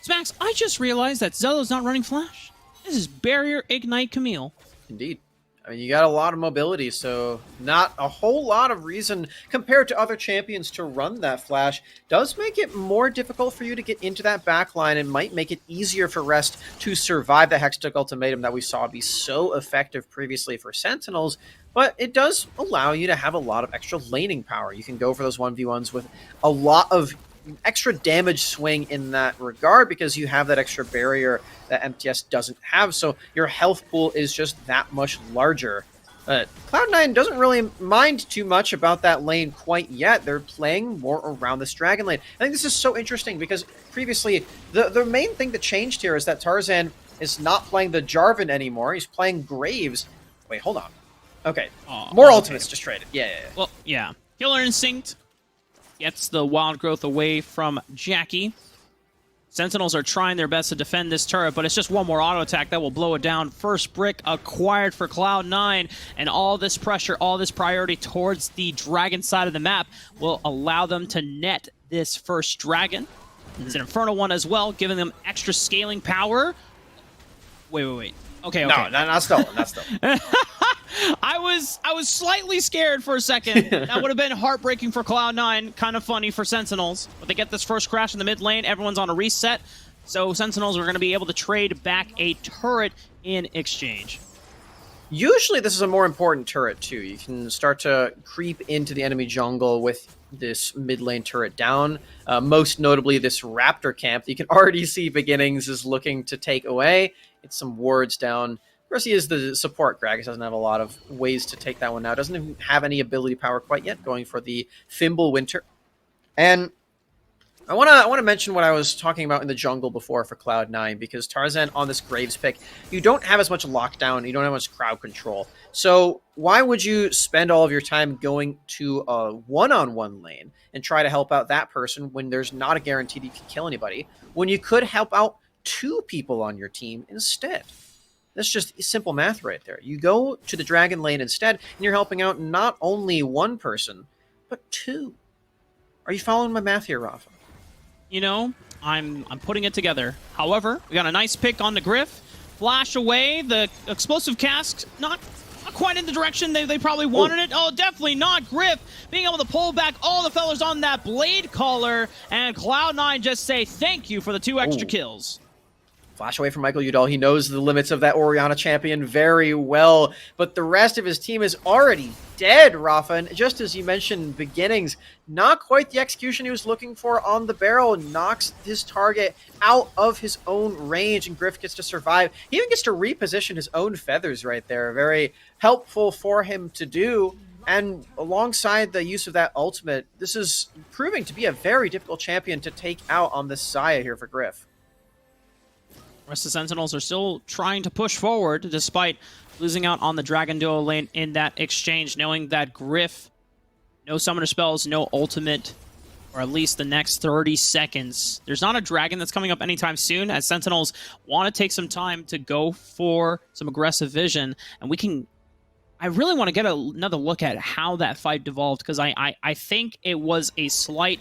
Smacks, I just realized that Zello's not running Flash. This is Barrier Ignite Camille. Indeed. I mean, you got a lot of mobility, so not a whole lot of reason compared to other champions to run that flash. Does make it more difficult for you to get into that backline and might make it easier for Rest to survive the Hextech ultimatum that we saw be so effective previously for Sentinels, but it does allow you to have a lot of extra laning power. You can go for those 1v1s with a lot of extra damage swing in that regard because you have that extra barrier that MTS doesn't have, so your health pool is just that much larger. Cloud9 doesn't really mind too much about that lane quite yet. They're playing more around this dragon lane. I think this is so interesting because previously the main thing that changed here is that Tarzan is not playing the Jarvan anymore. He's playing Graves. Wait, hold on. Okay, more ultimates just traded. Yeah. Well, yeah. Killer Instinct gets the wild growth away from Jackie. Sentinels are trying their best to defend this turret, but it's just one more auto attack that will blow it down. First brick acquired for Cloud9, and all this pressure, all this priority towards the dragon side of the map will allow them to net this first dragon. It's an Infernal one as well, giving them extra scaling power. Wait. Okay. No, not stolen. Not stolen. I was slightly scared for a second. That would have been heartbreaking for Cloud9. Kind of funny for Sentinels. But they get this first crash in the mid lane. Everyone's on a reset. So Sentinels are going to be able to trade back a turret in exchange. Usually this is a more important turret too. You can start to creep into the enemy jungle with this mid lane turret down. Most notably this Raptor camp that you can already see Beginnings is looking to take away. It's some wards down. Of course he is the support. Gragas doesn't have a lot of ways to take that one now. Doesn't even have any ability power quite yet, going for the Thimble Winter. And I want to mention what I was talking about in the jungle before for Cloud9, because Tarzan on this Graves pick, you don't have as much lockdown, you don't have much crowd control. So why would you spend all of your time going to a one-on-one lane and try to help out that person when there's not a guarantee that you can kill anybody, when you could help out 2 people on your team instead? That's just simple math right there. You go to the Dragon lane instead, and you're helping out not only 1 person, but 2. Are you following my math here, Rafa? You know, I'm putting it together. However, we got a nice pick on the Griff. Flash away. The explosive cask, not quite in the direction they probably wanted it. Oh, definitely not. Griff being able to pull back all the fellas on that blade collar, and Cloud9 just say thank you for the 2 extra kills. Flash away from Michael Udall. He knows the limits of that Orianna champion very well, but the rest of his team is already dead, Rafa. And just as you mentioned, Beginnings, not quite the execution he was looking for on the barrel, knocks his target out of his own range, and Griff gets to survive. He even gets to reposition his own feathers right there. Very helpful for him to do. And alongside the use of that ultimate, this is proving to be a very difficult champion to take out on this Xayah here for Griff. Rest of the Sentinels are still trying to push forward despite losing out on the Dragon Duo lane in that exchange, knowing that Griff, no summoner spells, no ultimate, or at least the next 30 seconds. There's not a Dragon that's coming up anytime soon, as Sentinels want to take some time to go for some aggressive vision, and I really want to get another look at how that fight devolved, because I think it was a slight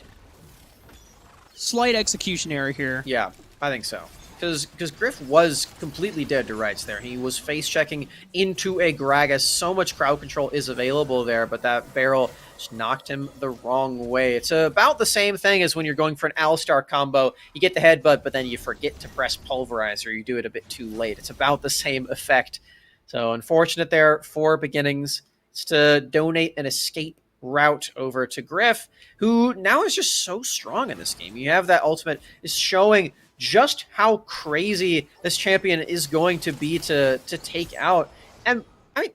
execution error here. Yeah, I think so. Because Griff was completely dead to rights there. He was face-checking into a Gragas. So much crowd control is available there, but that barrel just knocked him the wrong way. It's about the same thing as when you're going for an Alistar combo. You get the headbutt, but then you forget to press Pulverize, or you do it a bit too late. It's about the same effect. So unfortunate there for Beginnings. It's to donate an escape route over to Griff, who now is just so strong in this game. You have that ultimate is showing just how crazy this champion is going to be to take out. And I mean,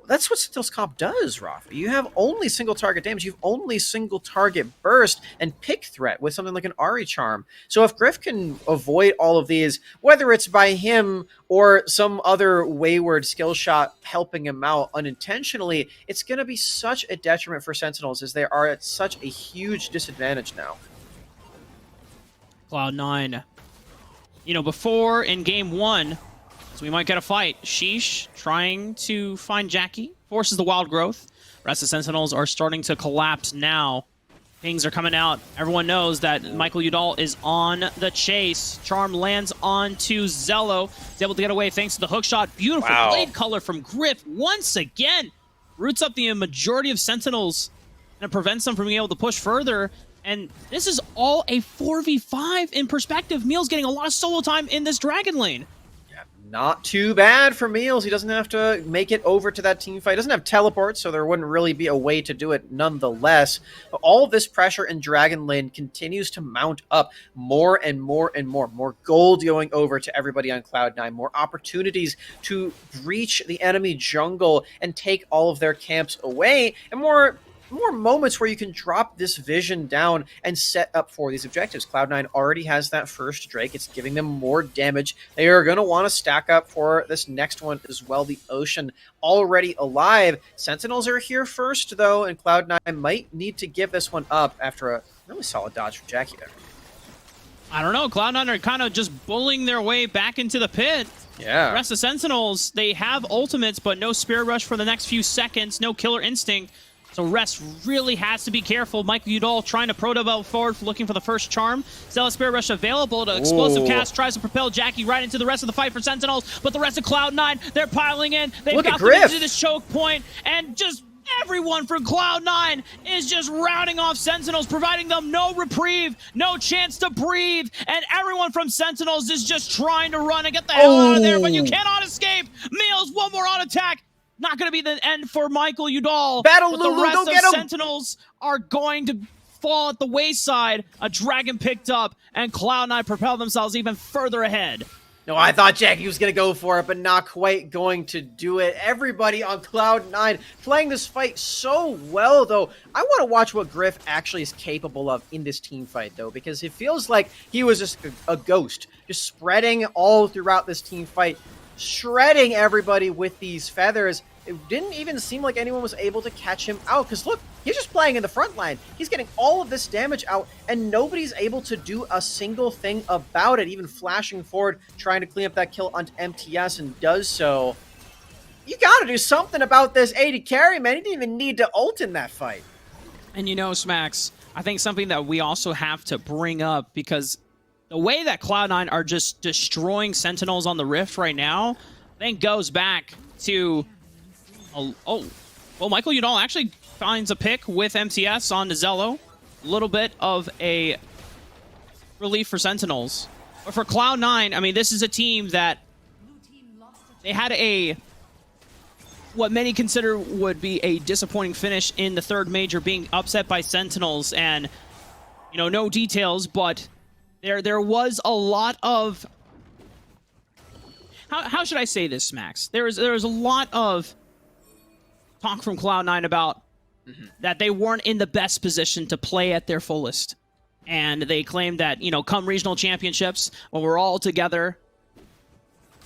that's what Sentinels comp does, Rafa. You have only single target damage, you have only single target burst and pick threat with something like an Ari Charm. So if Griff can avoid all of these, whether it's by him or some other wayward skill shot helping him out unintentionally, it's going to be such a detriment for Sentinels, as they are at such a huge disadvantage now. Cloud9. You know, before in game 1, so we might get a fight. Sheesh trying to find Jackie, forces the wild growth. Rest of the Sentinels are starting to collapse now. Pings are coming out. Everyone knows that Michael Udall is on the chase. Charm lands onto Zello. He's able to get away thanks to the hook shot. Beautiful blade color from Griff once again. Roots up the majority of Sentinels and prevents them from being able to push further. And this is all a 4v5 in perspective. Meal's getting a lot of solo time in this Dragon lane. Yeah, not too bad for Meals. He doesn't have to make it over to that team fight. He doesn't have teleport, so there wouldn't really be a way to do it nonetheless. But all of this pressure in Dragon lane continues to mount up more and more and more. More gold going over to everybody on Cloud9. More opportunities to breach the enemy jungle and take all of their camps away. And more moments where you can drop this vision down and set up for these objectives. Cloud9 already has that first Drake. It's giving them more damage. They are going to want to stack up for this next one as well. The Ocean already alive. Sentinels are here first, though, and Cloud9 might need to give this one up after a really solid dodge from Jackie there. I don't know. Cloud9 are kind of just bullying their way back into the pit. Yeah. The rest of Sentinels, they have ultimates, but no Spirit Rush for the next few seconds. No Killer Instinct. So Rest really has to be careful. Michael Udall trying to proto forward, looking for the first charm. Zealous Spirit Rush available to Explosive Cast, tries to propel Jackie right into the rest of the fight for Sentinels, but the rest of Cloud9, they're piling in. They've got them into this choke point, and just Everyone from Cloud9 is just rounding off Sentinels, providing them no reprieve, no chance to breathe, and everyone from Sentinels is just trying to run and get the hell out of there, but you cannot escape. Meals, one more on attack. Not going to be the end for Michael Udall. Battle but Lulu, the rest go of get him! Sentinels are going to fall at the wayside. A dragon picked up, and Cloud9 propel themselves even further ahead. No, I thought Jackie was going to go for it, but not quite going to do it. Everybody on Cloud9 playing this fight so well, though. I want to watch what Griff actually is capable of in this team fight, though, because it feels like he was just a ghost, just spreading all throughout this team fight, shredding everybody with these feathers. It didn't even seem like anyone was able to catch him out, because look, he's just playing in the front line. He's getting all of this damage out, and nobody's able to do a single thing about it, even flashing forward, trying to clean up that kill onto MTS, and does so. You gotta do something about this AD carry, man. He didn't even need to ult in that fight. And you know, Smacks, I think something that we also have to bring up, because the way that Cloud9 are just destroying Sentinels on the Rift right now, I think goes back to... well, Michael Udall actually finds a pick with MTS on Zello. A little bit of a relief for Sentinels. But for Cloud9, I mean, this is a team that they had what many consider would be a disappointing finish in the third major, being upset by Sentinels, and, you know, no details, but there was a lot of... How should I say this, Max? There was a lot of talk from Cloud9 about that they weren't in the best position to play at their fullest. And they claimed that, you know, come regional championships, when we're all together,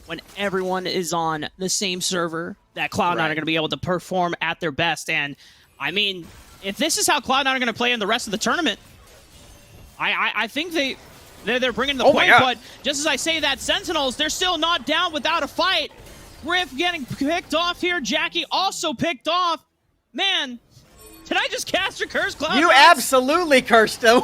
when everyone is on the same server, that Cloud9 are going to be able to perform at their best. And, I mean, if this is how Cloud9 are going to play in the rest of the tournament, I think they're bringing the point. But just as I say that, Sentinels, they're still not down without a fight. Griff getting picked off here. Jackie also picked off. Man, did I just cast or curse Cloud9? You absolutely cursed him.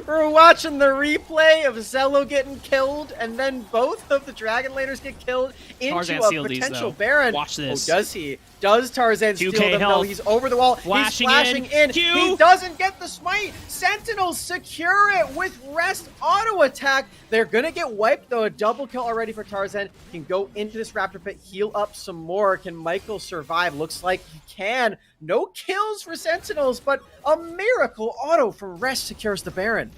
We're watching the replay of Zello getting killed, and then both of the Dragon Laners get killed into Tarzan a potential Baron. Watch this. Oh, does he? Does Tarzan steal them? No, he's over the wall. He's flashing in. He doesn't get the smite. Sentinels secure it with rest auto attack. They're going to get wiped, though. A double kill already for Tarzan. Can go into this Raptor Pit, heal up some more. Can Michael survive? Looks like he can. No kills for Sentinels, but a miracle auto from rest secures the Baron.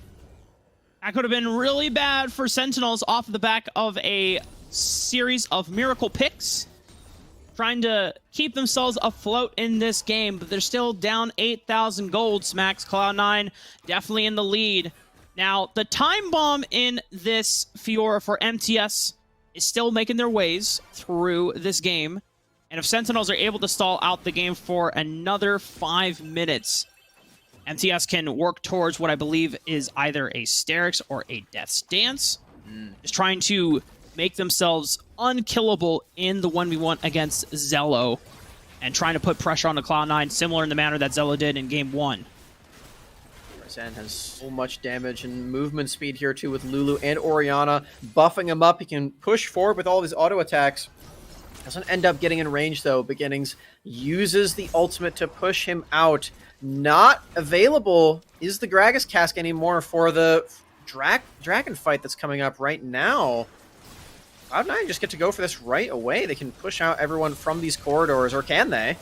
That could have been really bad for Sentinels off the back of a series of miracle picks, trying to keep themselves afloat in this game, but they're still down 8,000 gold. Smacks Cloud9 definitely in the lead. Now, the time bomb in this Fiora for MTS is still making their ways through this game, and if Sentinels are able to stall out the game for another 5 minutes, MTS can work towards what I believe is either a Sterix or a Death's Dance. Just trying to make themselves unkillable in the 1v1 against Zello, and trying to put pressure on the Cloud9, similar in the manner that Zello did in Game 1. Tarzan has so much damage and movement speed here too with Lulu and Orianna buffing him up. He can push forward with all of his auto attacks. Doesn't end up getting in range though. Beginnings uses the ultimate to push him out. Not available is the Gragas cask anymore for the dragon fight that's coming up right now. Cloud9 just get to go for this right away. They can push out everyone from these corridors, or can they?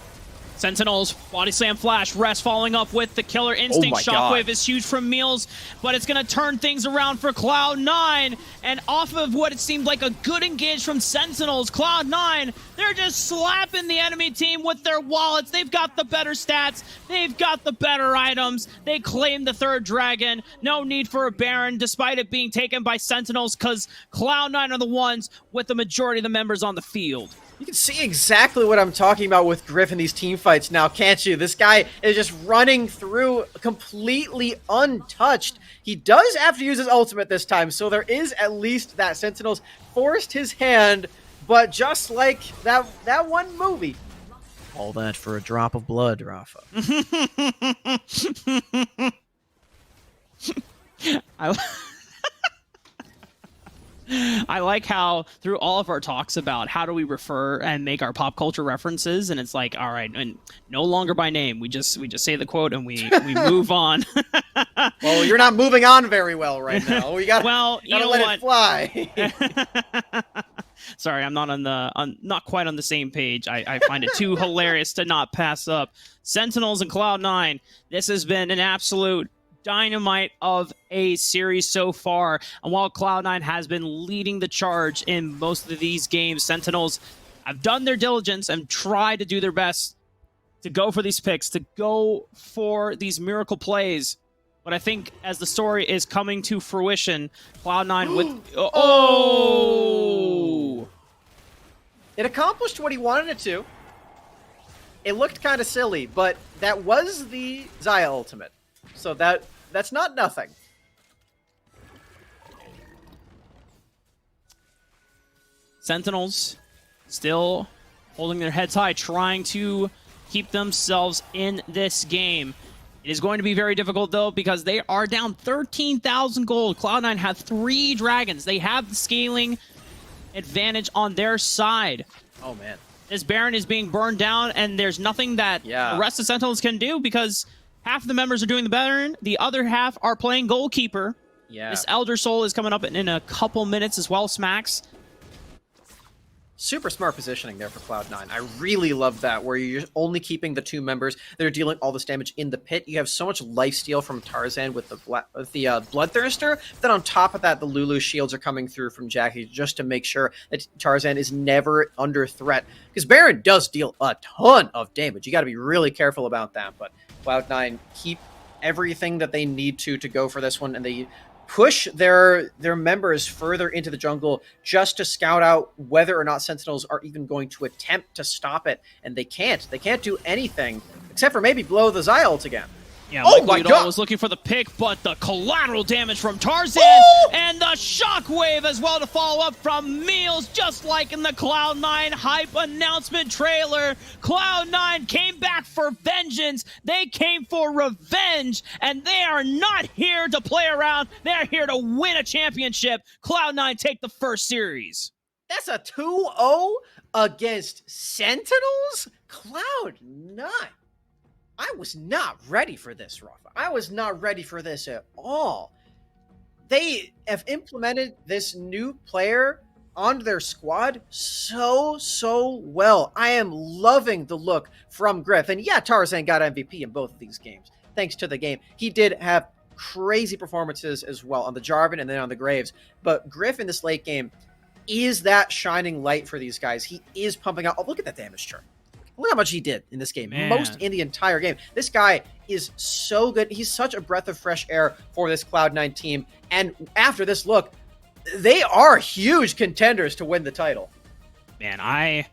Sentinels, body slam flash, rest following up with the killer instinct. Shockwave is huge from Meals, but it's going to turn things around for Cloud9. And off of what it seemed like a good engage from Sentinels, Cloud9, they're just slapping the enemy team with their wallets. They've got the better stats. They've got the better items. They claim the third dragon. No need for a Baron, despite it being taken by Sentinels, because Cloud9 are the ones with the majority of the members on the field. You can see exactly what I'm talking about with Griff in these team fights now, can't you? This guy is just running through completely untouched. He does have to use his ultimate this time, so there is at least that. Sentinels forced his hand, but just like that one movie. All that for a drop of blood, Rafa. I like how through all of our talks about how do we refer and make our pop culture references, and it's like, all right, and no longer by name. We just say the quote and we move on. Well, you're not moving on very well right now. We got well, you know let what? it fly. Sorry, I'm not not quite on the same page. I find it too hilarious to not pass up. Sentinels and Cloud9. This has been an absolute dynamite of a series so far. And while Cloud9 has been leading the charge in most of these games, Sentinels have done their diligence and tried to do their best to go for these picks, to go for these miracle plays. But I think as the story is coming to fruition, Cloud9 with... Oh! It accomplished what he wanted it to. It looked kind of silly, but that was the Xayah ultimate. So that's not nothing. Sentinels still holding their heads high, trying to keep themselves in this game. It is going to be very difficult, though, because they are down 13,000 gold. Cloud9 have 3 dragons. They have the scaling advantage on their side. Oh, man. This Baron is being burned down, and there's nothing that the rest of Sentinels can do because half of the members are doing the Baron. The other half are playing goalkeeper. Yeah. This Elder Soul is coming up in a couple minutes as well, Smacks. Super smart positioning there for Cloud9. I really love that, where you're only keeping the 2 members that are dealing all this damage in the pit. You have so much lifesteal from Tarzan with the Bloodthirster. Then on top of that, the Lulu shields are coming through from Jackie just to make sure that Tarzan is never under threat. Because Baron does deal a ton of damage. You got to be really careful about that. But Cloud9 keep everything that they need to go for this one, and they push their members further into the jungle just to scout out whether or not Sentinels are even going to attempt to stop it. And they can't. They can't do anything except for maybe blow the Xayah ult again. Yeah, oh my God! was looking for the pick, but the collateral damage from Tarzan and the shockwave as well to follow up from Meals, just like in the Cloud9 hype announcement trailer. Cloud9 came back for vengeance. They came for revenge, and they are not here to play around. They are here to win a championship. Cloud9 take the first series. That's a 2-0 against Sentinels? Cloud9. I was not ready for this, Rafa. I was not ready for this at all. They have implemented this new player onto their squad so well. I am loving the look from Griff. And yeah, Tarzan got MVP in both of these games, thanks to the game. He did have crazy performances as well on the Jarvan and then on the Graves. But Griff in this late game is that shining light for these guys. He is pumping out. Oh, look at that damage chart. Look how much he did in this game. Man. Most in the entire game. This guy is so good. He's such a breath of fresh air for this Cloud9 team. And after this look, they are huge contenders to win the title. Man, I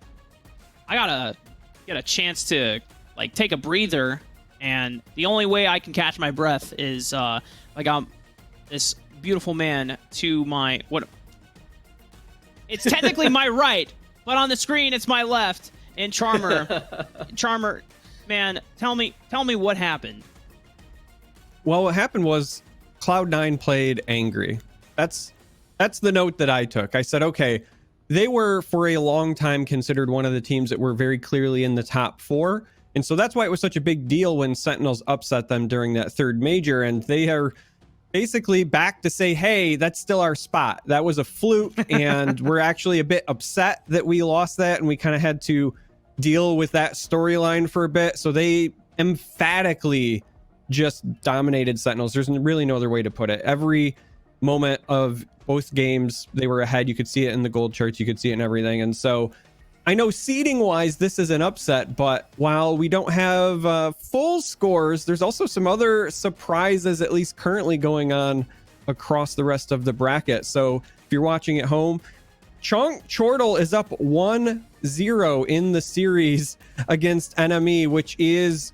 gotta get a chance to like take a breather, and the only way I can catch my breath is like I'm this beautiful man to my it's technically my right, but on the screen it's my left. And Charmer, man, tell me what happened. Well, what happened was Cloud9 played angry. That's the note that I took. I said, okay, they were for a long time considered one of the teams that were very clearly in the top 4. And so that's why it was such a big deal when Sentinels upset them during that 3rd major. And they are basically back to say, hey, that's still our spot. That was a fluke. And we're actually a bit upset that we lost that. And we kind of had to deal with that storyline for a bit. So they emphatically just dominated Sentinels. There's really no other way to put it. Every moment of both games, they were ahead. You could see it in the gold charts. You could see it in everything. And so I know seeding wise, this is an upset, but while we don't have full scores, there's also some other surprises, at least currently going on across the rest of the bracket. So if you're watching at home, Chunk Chortle is up 1-0 in the series against NME, which is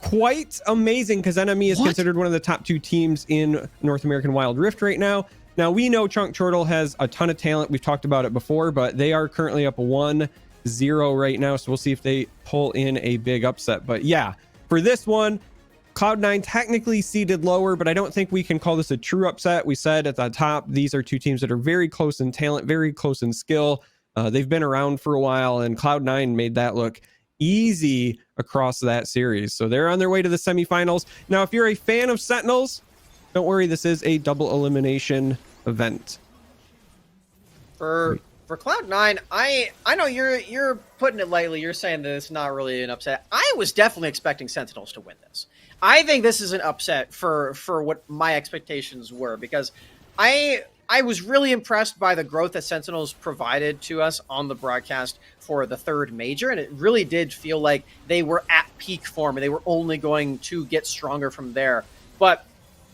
quite amazing because NME is considered one of the top 2 teams in North American Wild Rift right now. Now, we know Chunk Chortle has a ton of talent. We've talked about it before, but they are currently up 1-0 right now. So we'll see if they pull in a big upset. But yeah, for this one, Cloud9 technically seeded lower, but I don't think we can call this a true upset. We said at the top, these are two teams that are very close in talent, very close in skill. They've been around for a while, and Cloud9 made that look easy across that series. So they're on their way to the semifinals. Now, if you're a fan of Sentinels, don't worry, this is a double elimination event. For Cloud9, I know you're putting it lightly. You're saying that it's not really an upset. I was definitely expecting Sentinels to win this. I think this is an upset for what my expectations were, because I was really impressed by the growth that Sentinels provided to us on the broadcast for the third major, and it really did feel like they were at peak form and they were only going to get stronger from there. But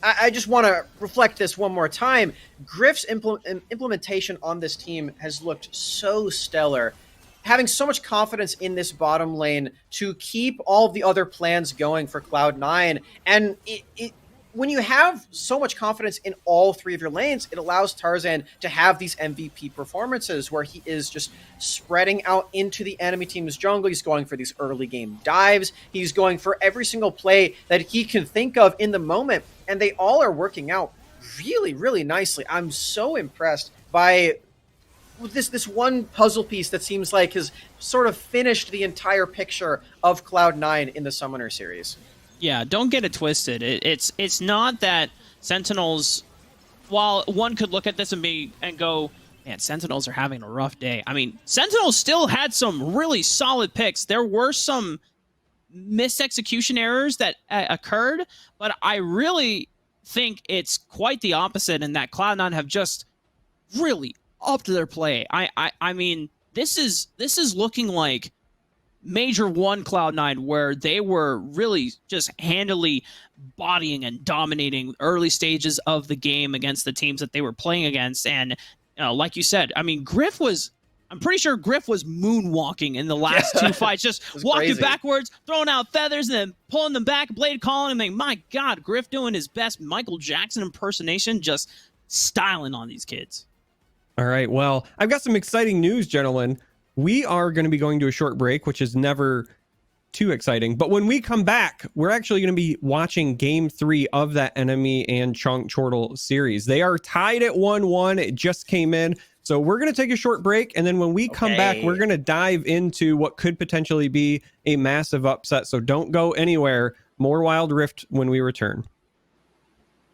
I just want to reflect this one more time. Griff's implementation on this team has looked so stellar. Having so much confidence in this bottom lane to keep all of the other plans going for Cloud9. And when you have so much confidence in all three of your lanes, it allows Tarzan to have these MVP performances where he is just spreading out into the enemy team's jungle. He's going for these early game dives. He's going for every single play that he can think of in the moment. And they all are working out really, really nicely. I'm so impressed by this one puzzle piece that seems like has sort of finished the entire picture of Cloud9 in the Summoner series. Yeah, don't get it twisted. It's not that Sentinels, while one could look at this and go, man, Sentinels are having a rough day. I mean, Sentinels still had some really solid picks. There were some misexecution errors that occurred, but I really think it's quite the opposite, in that Cloud9 have just really upped their play. I mean, this is looking like Major 1 Cloud9, where they were really just handily bodying and dominating early stages of the game against the teams that they were playing against. And like you said, I mean, I'm pretty sure Griff was moonwalking in the last two fights, just walking crazy backwards, throwing out feathers, and then pulling them back, blade calling, and then, my God, Griff doing his best Michael Jackson impersonation, just styling on these kids. All right, well, I've got some exciting news, gentlemen. We are going to be going to a short break, which is never too exciting. But when we come back, we're actually going to be watching Game 3 of that Enemy and Chunk Chortle series. They are tied at 1-1. It just came in. So we're going to take a short break. And then when we come back, we're going to dive into what could potentially be a massive upset. So don't go anywhere. More Wild Rift when we return.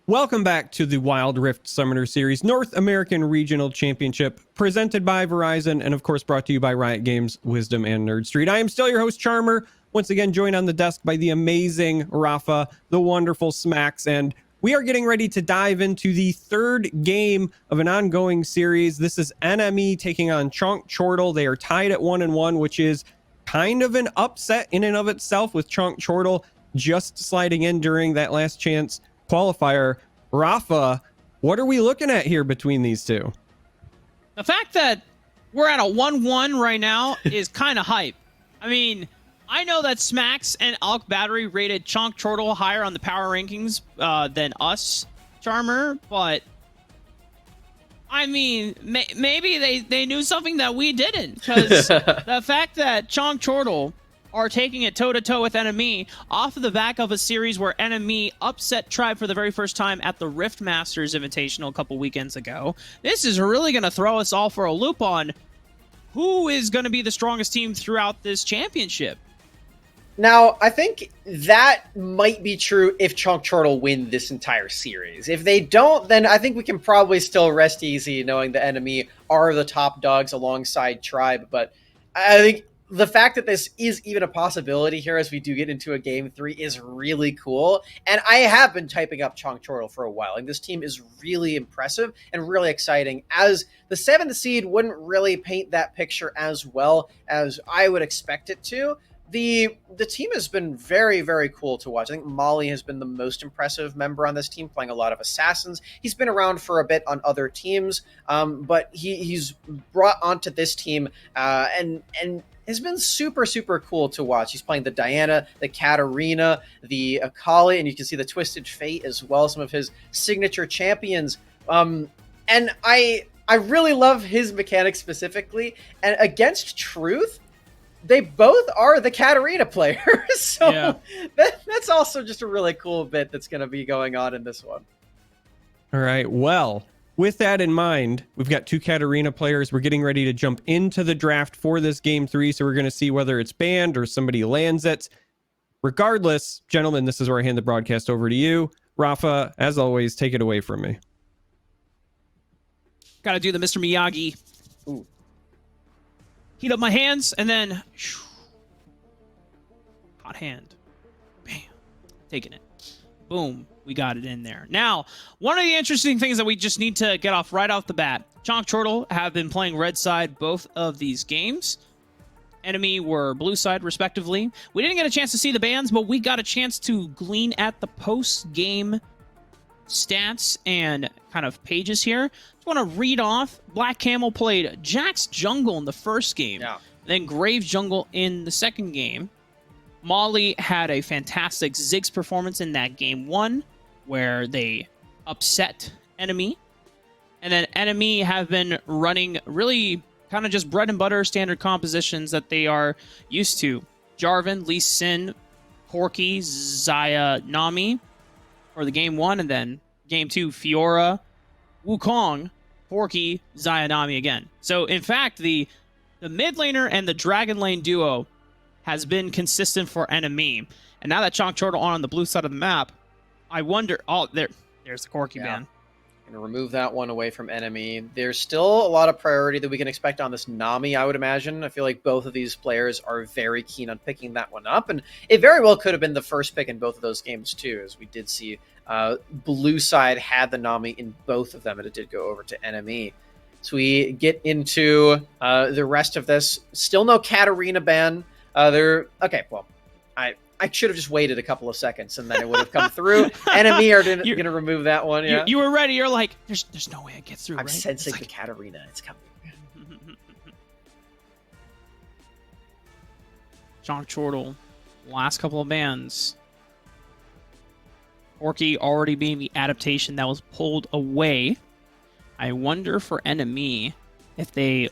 Welcome back to the Wild Rift Summoner Series North American Regional Championship, presented by Verizon and, of course, brought to you by Riot Games, Wisdom, and Nerd Street. I am still your host, Charmer, once again joined on the desk by the amazing Rafa, the wonderful Smacks, and we are getting ready to dive into the third game of an ongoing series. This is NME taking on Chunk Chortle. They are tied at 1-1, which is kind of an upset in and of itself, with Chunk Chortle just sliding in during that last chance qualifier. Rafa, what are we looking at here between these two? The fact that we're at a 1-1 right now is kind of hype. I mean, I know that Smacks and Alk Battery rated Chunk Chortle higher on the power rankings than us, Charmer, but I mean, maybe they knew something that we didn't, because the fact that Chunk Chortle are taking it toe-to-toe with Enemy off of the back of a series where Enemy upset Tribe for the very first time at the Rift Masters Invitational a couple weekends ago. This is really going to throw us all for a loop on who is going to be the strongest team throughout this championship. Now, I think that might be true if Chunk Chortle win this entire series. If they don't, then I think we can probably still rest easy knowing the Enemy are the top dogs alongside Tribe. But I think the fact that this is even a possibility here as we do get into a Game 3 is really cool. And I have been typing up Chunk Chortle for a while, and this team is really impressive and really exciting, as the 7th seed wouldn't really paint that picture as well as I would expect it to. The team has been very, very cool to watch. I think Molly has been the most impressive member on this team, playing a lot of assassins. He's been around for a bit on other teams, but he's brought onto this team and has been super, super cool to watch. He's playing the Diana, the Katarina, the Akali, and you can see the Twisted Fate as well, some of his signature champions. And I really love his mechanics specifically. And against Truth, they both are the Katarina players. So Yeah. that's also just a really cool bit that's going to be going on in this one. All right. Well, with that in mind, we've got 2 Katarina players. We're getting ready to jump into the draft for this game 3. So we're going to see whether it's banned or somebody lands it. Regardless, gentlemen, this is where I hand the broadcast over to you. Rafa, as always, take it away from me. Gotta do the Mr. Miyagi. Ooh. Heat up my hands, and then... hot hand. Bam. Taking it. Boom. We got it in there. Now, one of the interesting things that we just need to get off right off the bat. Chonk Chortle have been playing red side both of these games. Enemy were blue side, respectively. We didn't get a chance to see the bans, but we got a chance to glean at the post-game stats and kind of pages here. Just want to read off. Black Camel played Jax Jungle in the first game, then Graves Jungle in the second game. Molly had a fantastic Ziggs performance in that game 1, where they upset Enemy. And then Enemy have been running really kind of just bread and butter standard compositions that they are used to. Jarvan, Lee Sin, Corki, Xayah, Nami for the game 1, and then game 2, Fiora, Wukong, Corki, Xayah, Nami again. So in fact, the mid laner and the dragon lane duo has been consistent for Enemy. And now that Chonk Chortle on the blue side of the map, I wonder... oh, there's the Corki ban. Going to remove that one away from Enemy. There's still a lot of priority that we can expect on this Nami, I would imagine. I feel like both of these players are very keen on picking that one up, and it very well could have been the first pick in both of those games too, as we did see blue side had the Nami in both of them, and it did go over to Enemy. So we get into the rest of this. Still no Katarina ban. Okay, well, I should have just waited a couple of seconds and then it would have come through. Enemy are going to remove that one. Yeah, you were ready. You're like, there's no way it gets through. I'm right? sensing the Katarina. It's coming. Chonk Chortle, last couple of bans. Corki already being the adaptation that was pulled away. I wonder for Enemy if they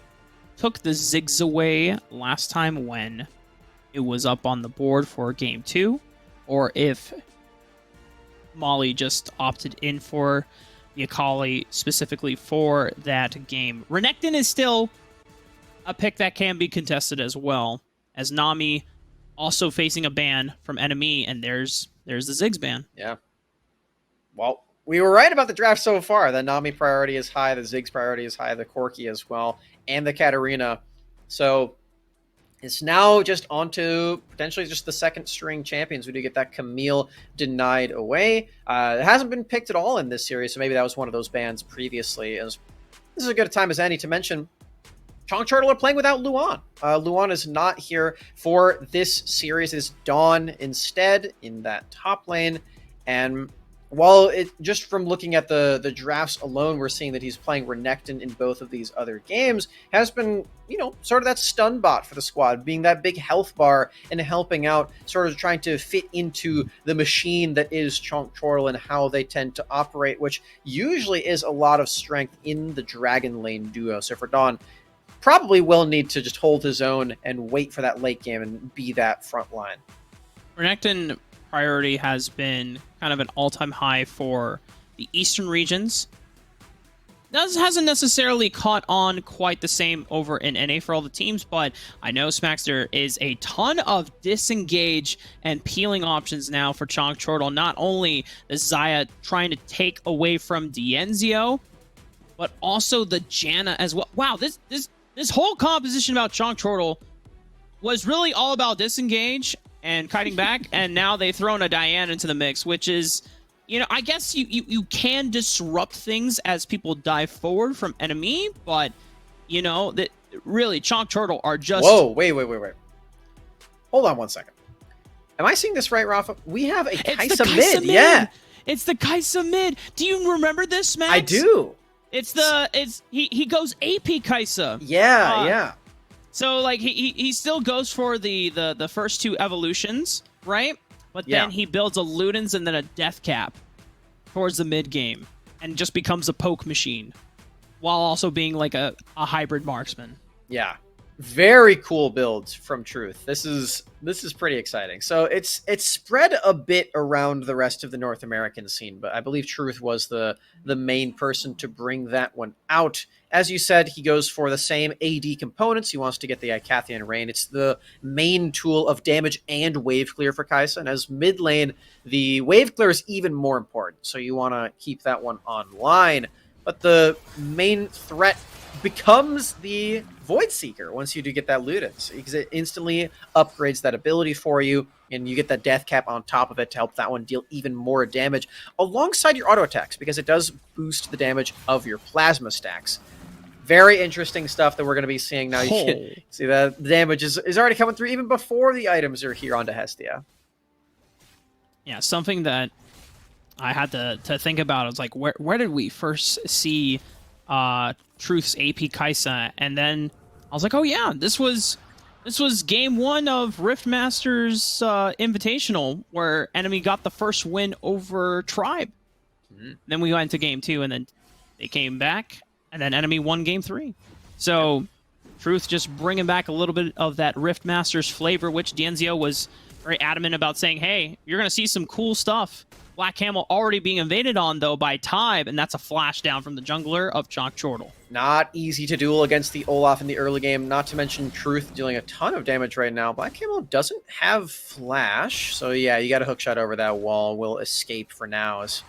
took the Ziggs away last time when it was up on the board for game 2, or if Molly just opted in for the Akali specifically for that game. Renekton is still a pick that can be contested as well, as Nami also facing a ban from Enemy, and there's the Ziggs ban. Yeah. Well, we were right about the draft so far. The Nami priority is high, the Ziggs priority is high, the Corki as well, and the Katarina. So it's now just onto potentially just the second string champions. We do get that Camille denied away. It hasn't been picked at all in this series, so maybe that was one of those bans previously. This is a good time as any to mention Chonk Chortle are playing without Luan. Luan is not here for this series. It is Dawn instead in that top lane. And while it just from looking at the drafts alone, we're seeing that he's playing Renekton in both of these other games, has been, sort of that stun bot for the squad, being that big health bar and helping out, sort of trying to fit into the machine that is Chonk Chortle and how they tend to operate, which usually is a lot of strength in the dragon lane duo. So for Dawn, probably will need to just hold his own and wait for that late game and be that front line. Renekton priority has been kind of an all-time high for the eastern regions. Hasn't necessarily caught on quite the same over in NA for all the teams, but I know Smacks, there is a ton of disengage and peeling options now for Chonk Chortle. Not only is Xayah trying to take away from Dienzio, but also the Janna as well. Wow, this whole composition about Chonk Chortle was really all about disengage and kiting back, and now they've thrown a Diana into the mix, which is, I guess you can disrupt things as people dive forward from Enemy, but, that really, Chonk Chortle are just... Whoa, wait. Hold on one second. Am I seeing this right, Rafa? We have a Kai'Sa mid. Yeah. It's the Kai'Sa mid. Do you remember this, Max? I do. He goes AP Kai'Sa. Yeah. So, like, he still goes for the first two evolutions, right? But then he builds a Ludens and then a Death Cap towards the mid-game and just becomes a poke machine while also being, like, a hybrid marksman. Yeah. Very cool builds from Truth. This is pretty exciting. So it's spread a bit around the rest of the North American scene, but I believe Truth was the main person to bring that one out. As you said, he goes for the same AD components. He wants to get the Icathian Rain. It's the main tool of damage and wave clear for Kai'Sa. And as mid lane, the wave clear is even more important. So you want to keep that one online. But the main threat becomes the Void Seeker once you do get that looted, because it instantly upgrades that ability for you, and you get that death cap on top of it to help that one deal even more damage alongside your auto attacks, because it does boost the damage of your plasma stacks. Very interesting stuff that we're going to be seeing now. You can see that the damage is already coming through even before the items are here onto Hestia. Yeah, something that I had to think about. I was like, where did we first see Truth's AP Kai'Sa? And then I was like, oh yeah, this was game 1 of Rift Masters Invitational, where Enemy got the first win over Tribe. Then we went to game 2, and then they came back, and then Enemy won game 3. So Truth just bringing back a little bit of that Rift Masters flavor, which Dienzio was very adamant about saying, hey, you're going to see some cool stuff. Black Camel already being invaded on, though, by Tybe, and that's a flash down from the jungler of Chonk Chortle. Not easy to duel against the Olaf in the early game, not to mention Truth dealing a ton of damage right now. Black Camel doesn't have flash, so yeah, you got a hookshot over that wall. Will escape for now. As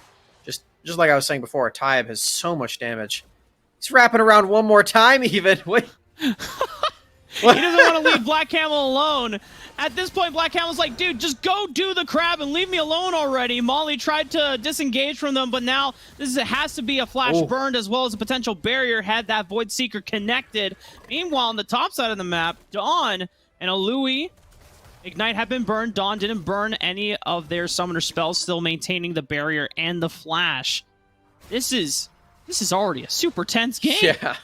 just like I was saying before, Tybe has so much damage. He's wrapping around one more time, even. Wait. He doesn't want to leave Black Camel alone. At this point, Black Camel's like, dude, just go do the crab and leave me alone already. Molly tried to disengage from them, but now has to be a flash burned as well as a potential barrier had that Void Seeker connected. Meanwhile, on the top side of the map, Dawn and Alui Ignite have been burned. Dawn didn't burn any of their summoner spells, still maintaining the barrier and the flash. This is already a super tense game. Yeah.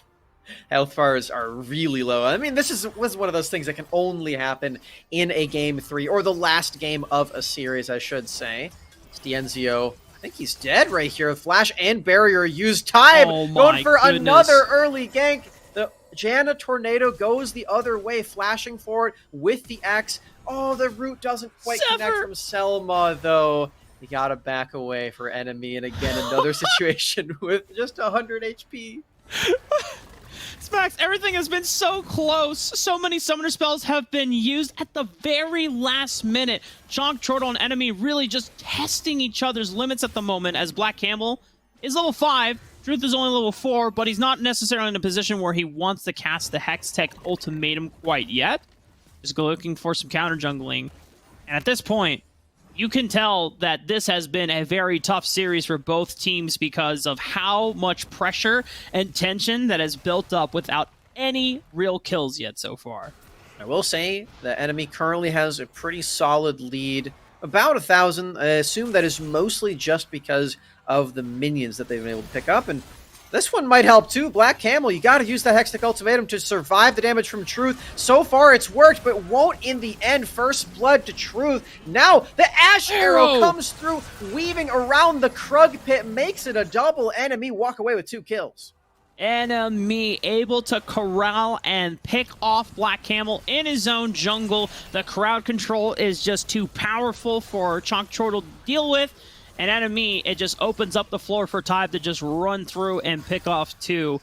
Health bars are really low. I mean, this was one of those things that can only happen in a game 3, or the last game of a series, I should say. It's Dienzio. I think he's dead right here. Flash and barrier used time. Going for another early gank. The Janna Tornado goes the other way, flashing forward with the X. Oh, the root doesn't quite connect from Selma, though. He got to back away for Enemy, and again, another situation with just 100 HP. Smacks, everything has been so close. So many summoner spells have been used at the very last minute. Chonk, Chortle, and Enemy really just testing each other's limits at the moment, as Black Camel is level 5. Truth is only level 4, but he's not necessarily in a position where he wants to cast the Hextech Ultimatum quite yet. Just looking for some counter jungling. And at this point, you can tell that this has been a very tough series for both teams because of how much pressure and tension that has built up without any real kills yet so far. I will say the Enemy currently has a pretty solid lead, about 1,000. I assume that is mostly just because of the minions that they've been able to pick up, and this one might help too. Black Camel, you got to use that Hextech Ultimatum to survive the damage from Truth. So far, it's worked, but won't in the end. First blood to Truth. Now, the Ash Arrow comes through, weaving around the Krug Pit, makes it a double. Enemy walk away with 2 kills. Enemy able to corral and pick off Black Camel in his own jungle. The crowd control is just too powerful for Chonk Chortle to deal with. And Enemy, it just opens up the floor for Tybe to just run through and pick off 2.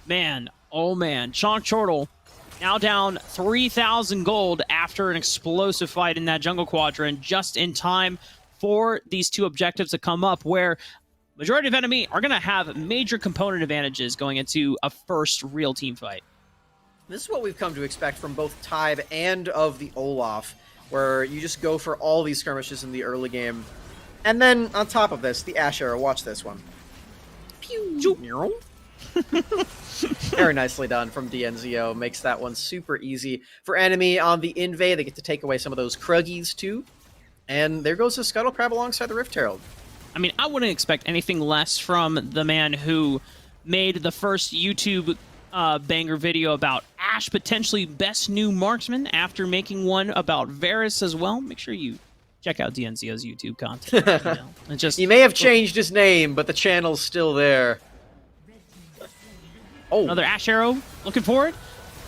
Man, oh man. Chonk Chortle now down 3,000 gold after an explosive fight in that jungle quadrant, just in time for these 2 objectives to come up, where majority of Enemy are going to have major component advantages going into a first real team fight. This is what we've come to expect from both Tybe and of the Olaf, where you just go for all these skirmishes in the early game. And then, on top of this, the Ash Arrow. Watch this one. Pew! Very nicely done from Dienzio. Makes that one super easy. For Enemy on the invade, they get to take away some of those Kruggies, too. And there goes the Scuttle Crab alongside the Rift Herald. I mean, I wouldn't expect anything less from the man who made the first YouTube banger video about Ashe, potentially best new marksman, after making one about Varus as well. Make sure you check out Dienzio's YouTube content. He may have changed his name, but the channel's still there. Oh, another Ash Arrow. Looking for it.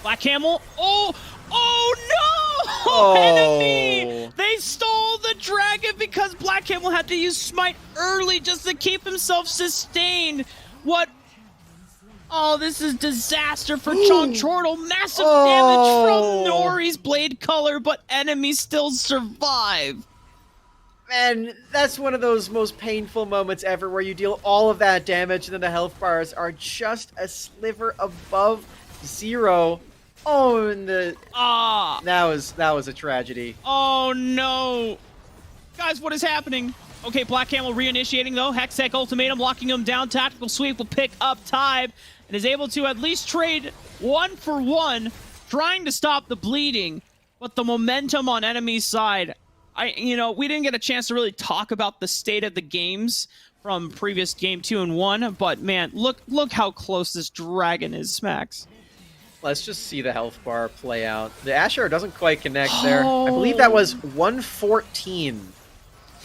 Black Camel. Oh no! Oh. Enemy! They stole the dragon because Black Camel had to use Smite early just to keep himself sustained. What? Oh, this is disaster for Chong Chortle. Massive damage from Nori's blade color, but enemies still survive. Man, that's one of those most painful moments ever where you deal all of that damage and then the health bars are just a sliver above 0. Oh, and that was a tragedy. Oh no. Guys, what is happening? Okay, Black Camel reinitiating though. Hextech ultimatum locking him down. Tactical sweep will pick up Tybe and is able to at least trade 1 for 1, trying to stop the bleeding. But the momentum on enemy's side, we didn't get a chance to really talk about the state of the games from previous game 2 and 1, but man, look how close this dragon is, Max. Let's just see the health bar play out. The Asher doesn't quite connect there. I believe that was 114.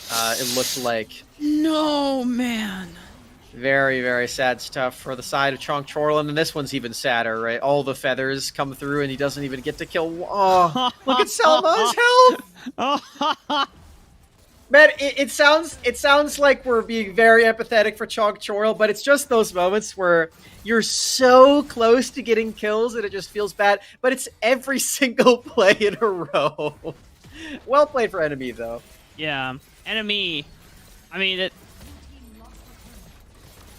It looked like. No, man. Very, very sad stuff for the side of Chong Chortle, and this one's even sadder, right? All the feathers come through, and he doesn't even get to kill. Oh, look at Selma's health. Man, it sounds like we're being very empathetic for Chong Chortle, but it's just those moments where you're so close to getting kills and it just feels bad. But it's every single play in a row. Well played for Enemy, though. Yeah, Enemy. I mean,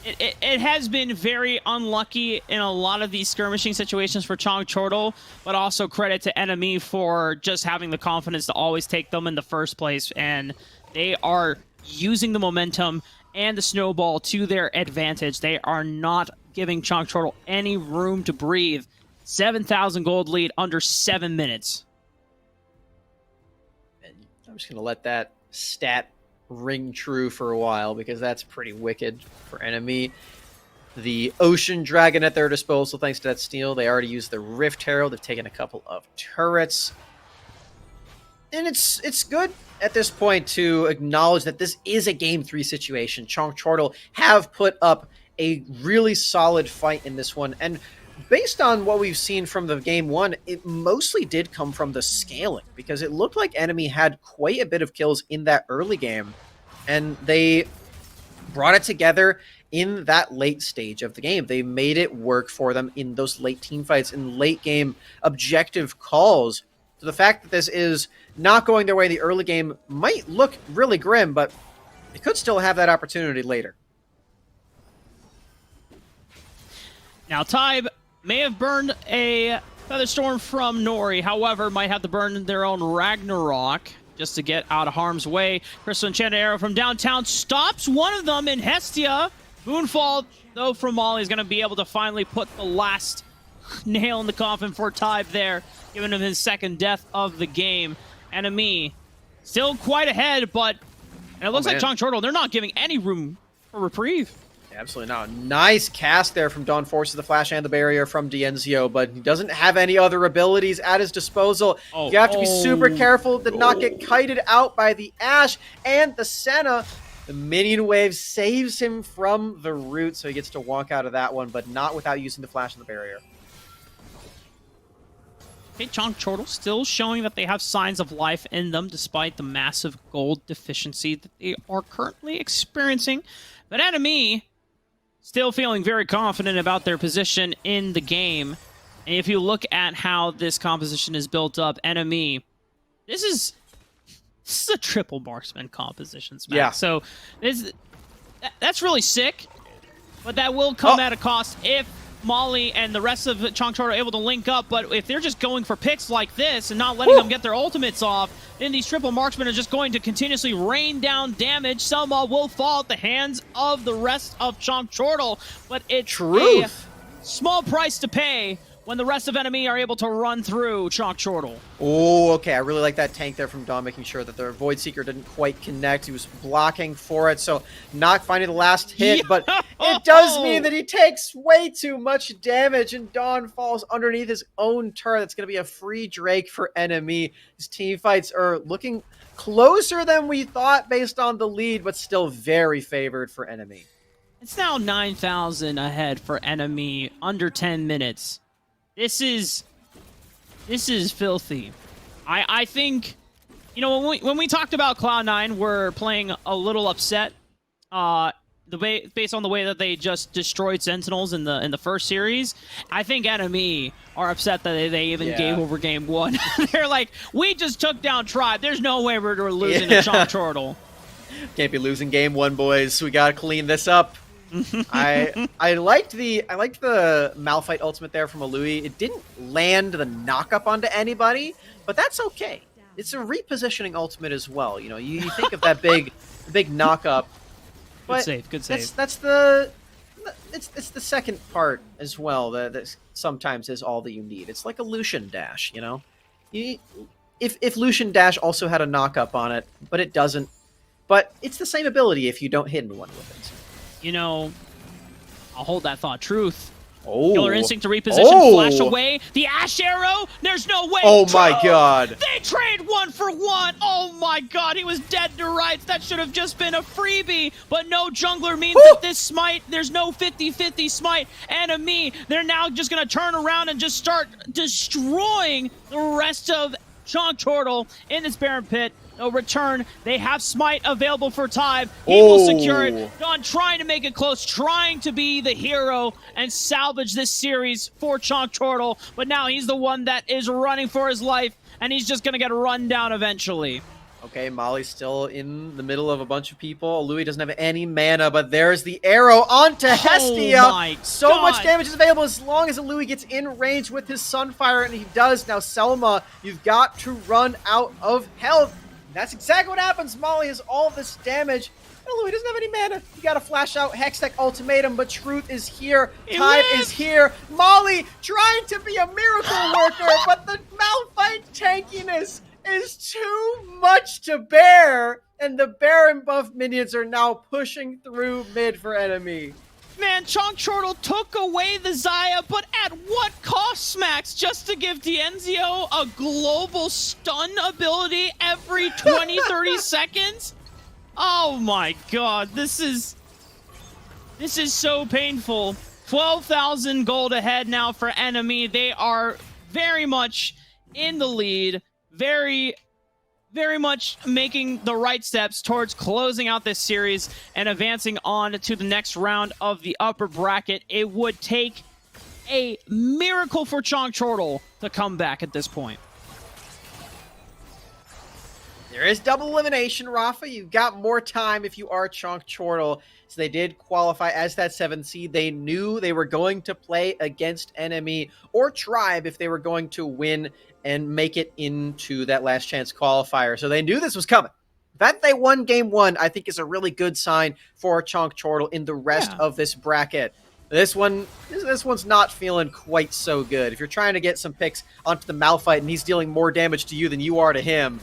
it has been very unlucky in a lot of these skirmishing situations for Chong Chortle, but also credit to Enemy for just having the confidence to always take them in the first place, and they are using the momentum and the snowball to their advantage. They are not giving Chong Chortle any room to breathe. 7,000 gold lead under 7 minutes. And I'm just going to let that stat ring true for a while because that's pretty wicked for Enemy. The Ocean Dragon at their disposal thanks to that steal. They already used the Rift Herald. They've taken a couple of turrets. And it's good at this point to acknowledge that this is a Game 3 situation. Chong Chortle have put up a really solid fight in this one. And based on what we've seen from the Game 1, it mostly did come from the scaling, because it looked like Enemy had quite a bit of kills in that early game, and they brought it together in that late stage of the game. They made it work for them in those late team fights and late game objective calls. So the fact that this is not going their way in the early game might look really grim, but it could still have that opportunity later. Now, Tybe may have burned a Featherstorm from Nori, however, might have to burn their own Ragnarok just to get out of harm's way. Crystal Enchanted Arrow from downtown stops one of them in Hestia. Moonfall, though, from Molly is going to be able to finally put the last nail in the coffin for Tybe there, giving him his second death of the game. Enemy still quite ahead, but it looks like Chong Chortle, they're not giving any room for reprieve. Absolutely not. Nice cast there from Dawn Forces, the Flash and the Barrier from Dienzio, but he doesn't have any other abilities at his disposal. You have to be super careful to not get kited out by the Ash and the Senna. The minion wave saves him from the root, so he gets to walk out of that one, but not without using the Flash and the Barrier. Okay, Chong Chortle still showing that they have signs of life in them despite the massive gold deficiency that they are currently experiencing. But Enemy still feeling very confident about their position in the game. And if you look at how this composition is built up, Enemy, this is a triple marksman composition, Smack. Yeah. So that's really sick, but that will come at a cost if Molly and the rest of Chong Chortle are able to link up. But if they're just going for picks like this and not letting them get their ultimates off, then these triple marksmen are just going to continuously rain down damage. Selma will fall at the hands of the rest of Chong Chortle, but it's a small price to pay when the rest of Enemy are able to run through Chong Chortle. Oh, okay. I really like that tank there from Dawn, making sure that the Void Seeker didn't quite connect. He was blocking for it, so not finding the last hit, but it does mean that he takes way too much damage, and Dawn falls underneath his own turret. That's going to be a free Drake for Enemy. His team fights are looking closer than we thought based on the lead, but still very favored for Enemy. It's now 9,000 ahead for Enemy, under 10 minutes. This is This is filthy. I think, you know, when we talked about Cloud9, we're playing a little upset. Based on the way that they just destroyed Sentinels in the first series, I think Enemy are upset that they even gave over game 1. They're like, we just took down Tribe. There's no way we're losing to Chonk Chortle. Can't be losing game 1, boys. We gotta clean this up. I liked the Malphite ultimate there from Alui. It didn't land the knock-up onto anybody, but that's okay. It's a repositioning ultimate as well. You know, you think of that big knock-up. Good save. Good save. That's the it's the second part as well that sometimes is all that you need. It's like a Lucian dash, you know. If Lucian dash also had a knock-up on it, but it doesn't. But it's the same ability if you don't hit anyone with it. You know, I'll hold that thought. Truth. Oh. Killer Instinct to reposition, flash away. The Ash Arrow, there's no way. Oh my god. They trade 1 for 1. Oh my god, he was dead to rights. That should have just been a freebie. But no, Jungler means that this smite, there's no 50-50 smite. Enemy, they're now just going to turn around and just start destroying the rest of Chonk Chortle in this Baron Pit. No return. They have smite available for Tide. He will secure it. Don trying to make it close, trying to be the hero and salvage this series for Chonk Chortle. But now he's the one that is running for his life, and he's just going to get run down eventually. Okay, Molly's still in the middle of a bunch of people. Louis doesn't have any mana, but there's the arrow onto Hestia. Oh my so God. much damage is available as long as Louis gets in range with his Sunfire, and he does. Now, Selma, you've got to run out of health. That's exactly what happens. Molly has all this damage. And Louis doesn't have any mana. You gotta flash out Hextech Ultimatum, but Truth is here. Tide is here. Molly trying to be a miracle worker, but the Malphite tankiness is too much to bear. And the Baron buff minions are now pushing through mid for Enemy. Man, Chonk Chortle took away the Xayah, but at what cost, Smax? Just to give Dienzio a global stun ability every 20-30 seconds? Oh my god, this is so painful. 12,000 gold ahead now for Enemy. They are very much in the lead, very much making the right steps towards closing out this series and advancing on to the next round of the upper bracket. It would take a miracle for Chonk Chortle to come back at this point. There is double elimination, Rafa. You've got more time if you are Chonk Chortle. So they did qualify as that 7th seed. They knew they were going to play against Enemy or Tribe if they were going to win and make it into that last chance qualifier. So they knew this was coming. That they won game 1, I think, is a really good sign for Chonk Chortle in the rest of this bracket. This one's not feeling quite so good. If you're trying to get some picks onto the Malphite and he's dealing more damage to you than you are to him,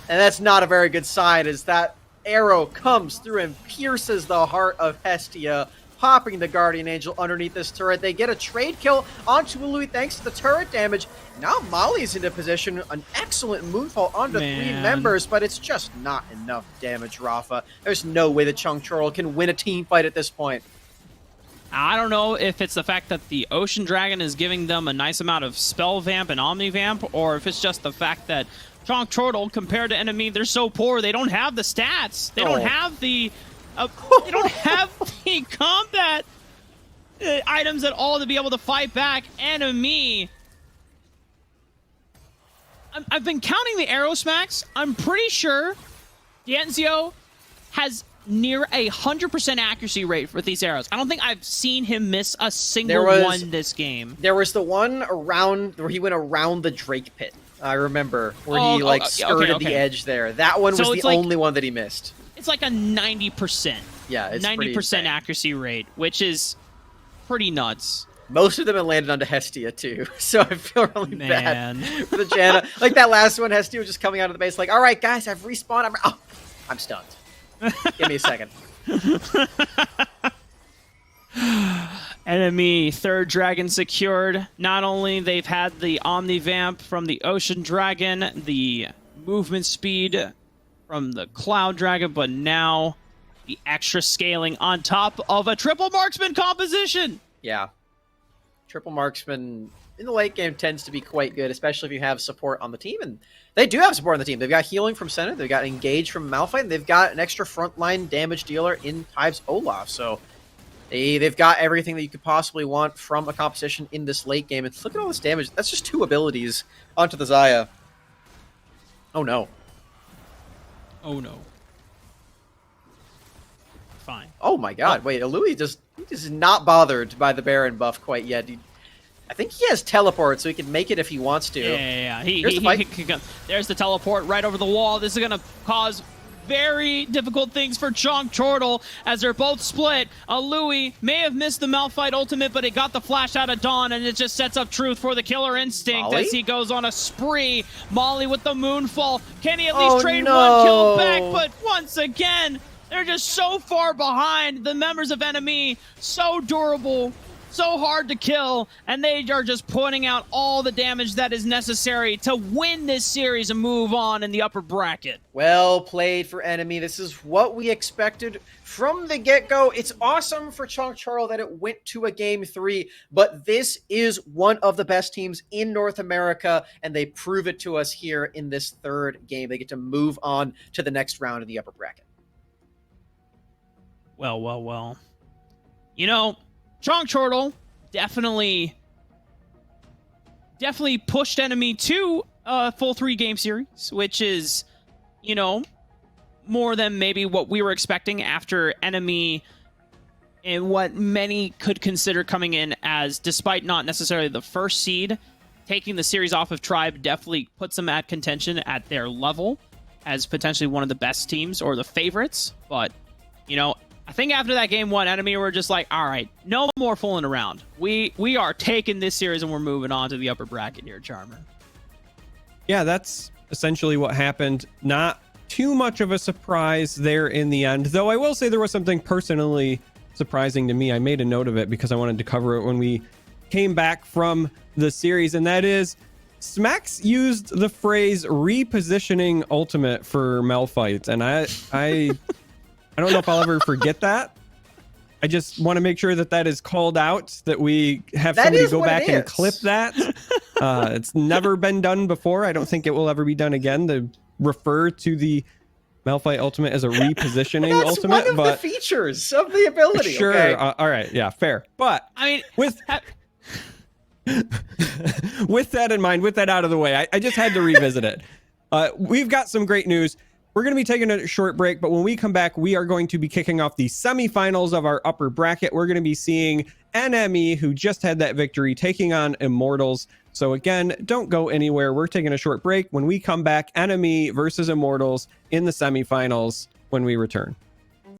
and that's not a very good sign, as that arrow comes through and pierces the heart of Hestia, popping the Guardian Angel underneath this turret. They get a trade kill onto Louis thanks to the turret damage. Now Molly's into position, an excellent moonfall onto 3 members, but it's just not enough damage, Rafa. There's no way that Chonk Chortle can win a team fight at this point. I don't know if it's the fact that the Ocean Dragon is giving them a nice amount of Spell Vamp and Omni Vamp, or if it's just the fact that Chonk Chortle, compared to Enemy, they're so poor, they don't have the stats. They don't have the... they don't have the combat items at all to be able to fight back. Enemy. I've been counting the arrow smacks. I'm pretty sure Dienzio has near 100% accuracy rate for these arrows. I don't think I've seen him miss a single one this game. There was the one around where he went around the Drake pit. I remember where he skirted the edge there. That one was the only one that he missed. It's like a 90%. Yeah, it's 90% accuracy rate, which is pretty nuts. Most of them have landed onto Hestia too, so I feel really bad for the Janna. Like that last one, Hestia was just coming out of the base like, all right, guys, I've respawned. I'm stunned. Give me a second. Enemy, 3rd dragon secured. Not only they've had the Omni Vamp from the Ocean Dragon, the movement speed from the Cloud Dragon, but now the extra scaling on top of a triple marksman composition. Yeah. Triple marksman in the late game tends to be quite good, especially if you have support on the team. And they do have support on the team. They've got healing from Sentinel, they've got engage from Malphite, and they've got an extra frontline damage dealer in Hive's Olaf. So they've got everything that you could possibly want from a composition in this late game. And look at all this damage. That's just 2 abilities onto the Xayah. Oh no. Oh no. Fine. Oh my god, wait, Louis is not bothered by the Baron buff quite yet. I think he has teleport, so he can make it if he wants to. Yeah. He He can, there's the teleport right over the wall. This is going to cause very difficult things for Chonk Chortle as they're both split. Louis may have missed the Malphite ultimate, but it got the flash out of Dawn, and it just sets up Truth for the Killer Instinct Molly? as he goes on a spree. Molly with the Moonfall. Can he at least trade no. one kill back? But once again, they're just so far behind. The members of Enemy, so durable, so hard to kill, and they are just putting out all the damage that is necessary to win this series and move on in the upper bracket. Well played for Enemy. This is what we expected from the get-go. It's awesome for Chonk Chortle that it went to a Game 3, but this is one of the best teams in North America, and they prove it to us here in this 3rd game. They get to move on to the next round of the upper bracket. Well. You know, Chonk Chortle definitely pushed Enemy to a full 3-game series, which is, you know, more than maybe what we were expecting after Enemy and what many could consider coming in as, despite not necessarily the first seed, taking the series off of Tribe definitely puts them at contention at their level as potentially one of the best teams or the favorites. But, you know, I think after that game 1, Enemy were just like, all right, no more fooling around. We are taking this series and we're moving on to the upper bracket here, Charmer. Yeah, that's essentially what happened. Not too much of a surprise there in the end, though I will say there was something personally surprising to me. I made a note of it because I wanted to cover it when we came back from the series, and that is Smacks used the phrase repositioning ultimate for Malphite, and I don't know if I'll ever forget that. I just want to make sure that that is called out, that we have somebody go back and clip that. It's never been done before. I don't think it will ever be done again, to refer to the Malphite ultimate as a repositioning ultimate. That's one of the features of the ability. Sure. Okay. All right. Yeah, fair. But I mean, with that in mind, with that out of the way, I just had to revisit it. We've got some great news. We're going to be taking a short break, but when we come back, we are going to be kicking off the semifinals of our upper bracket. We're going to be seeing NME, who just had that victory, taking on Immortals. So again, don't go anywhere. We're taking a short break. When we come back, NME versus Immortals in the semifinals when we return.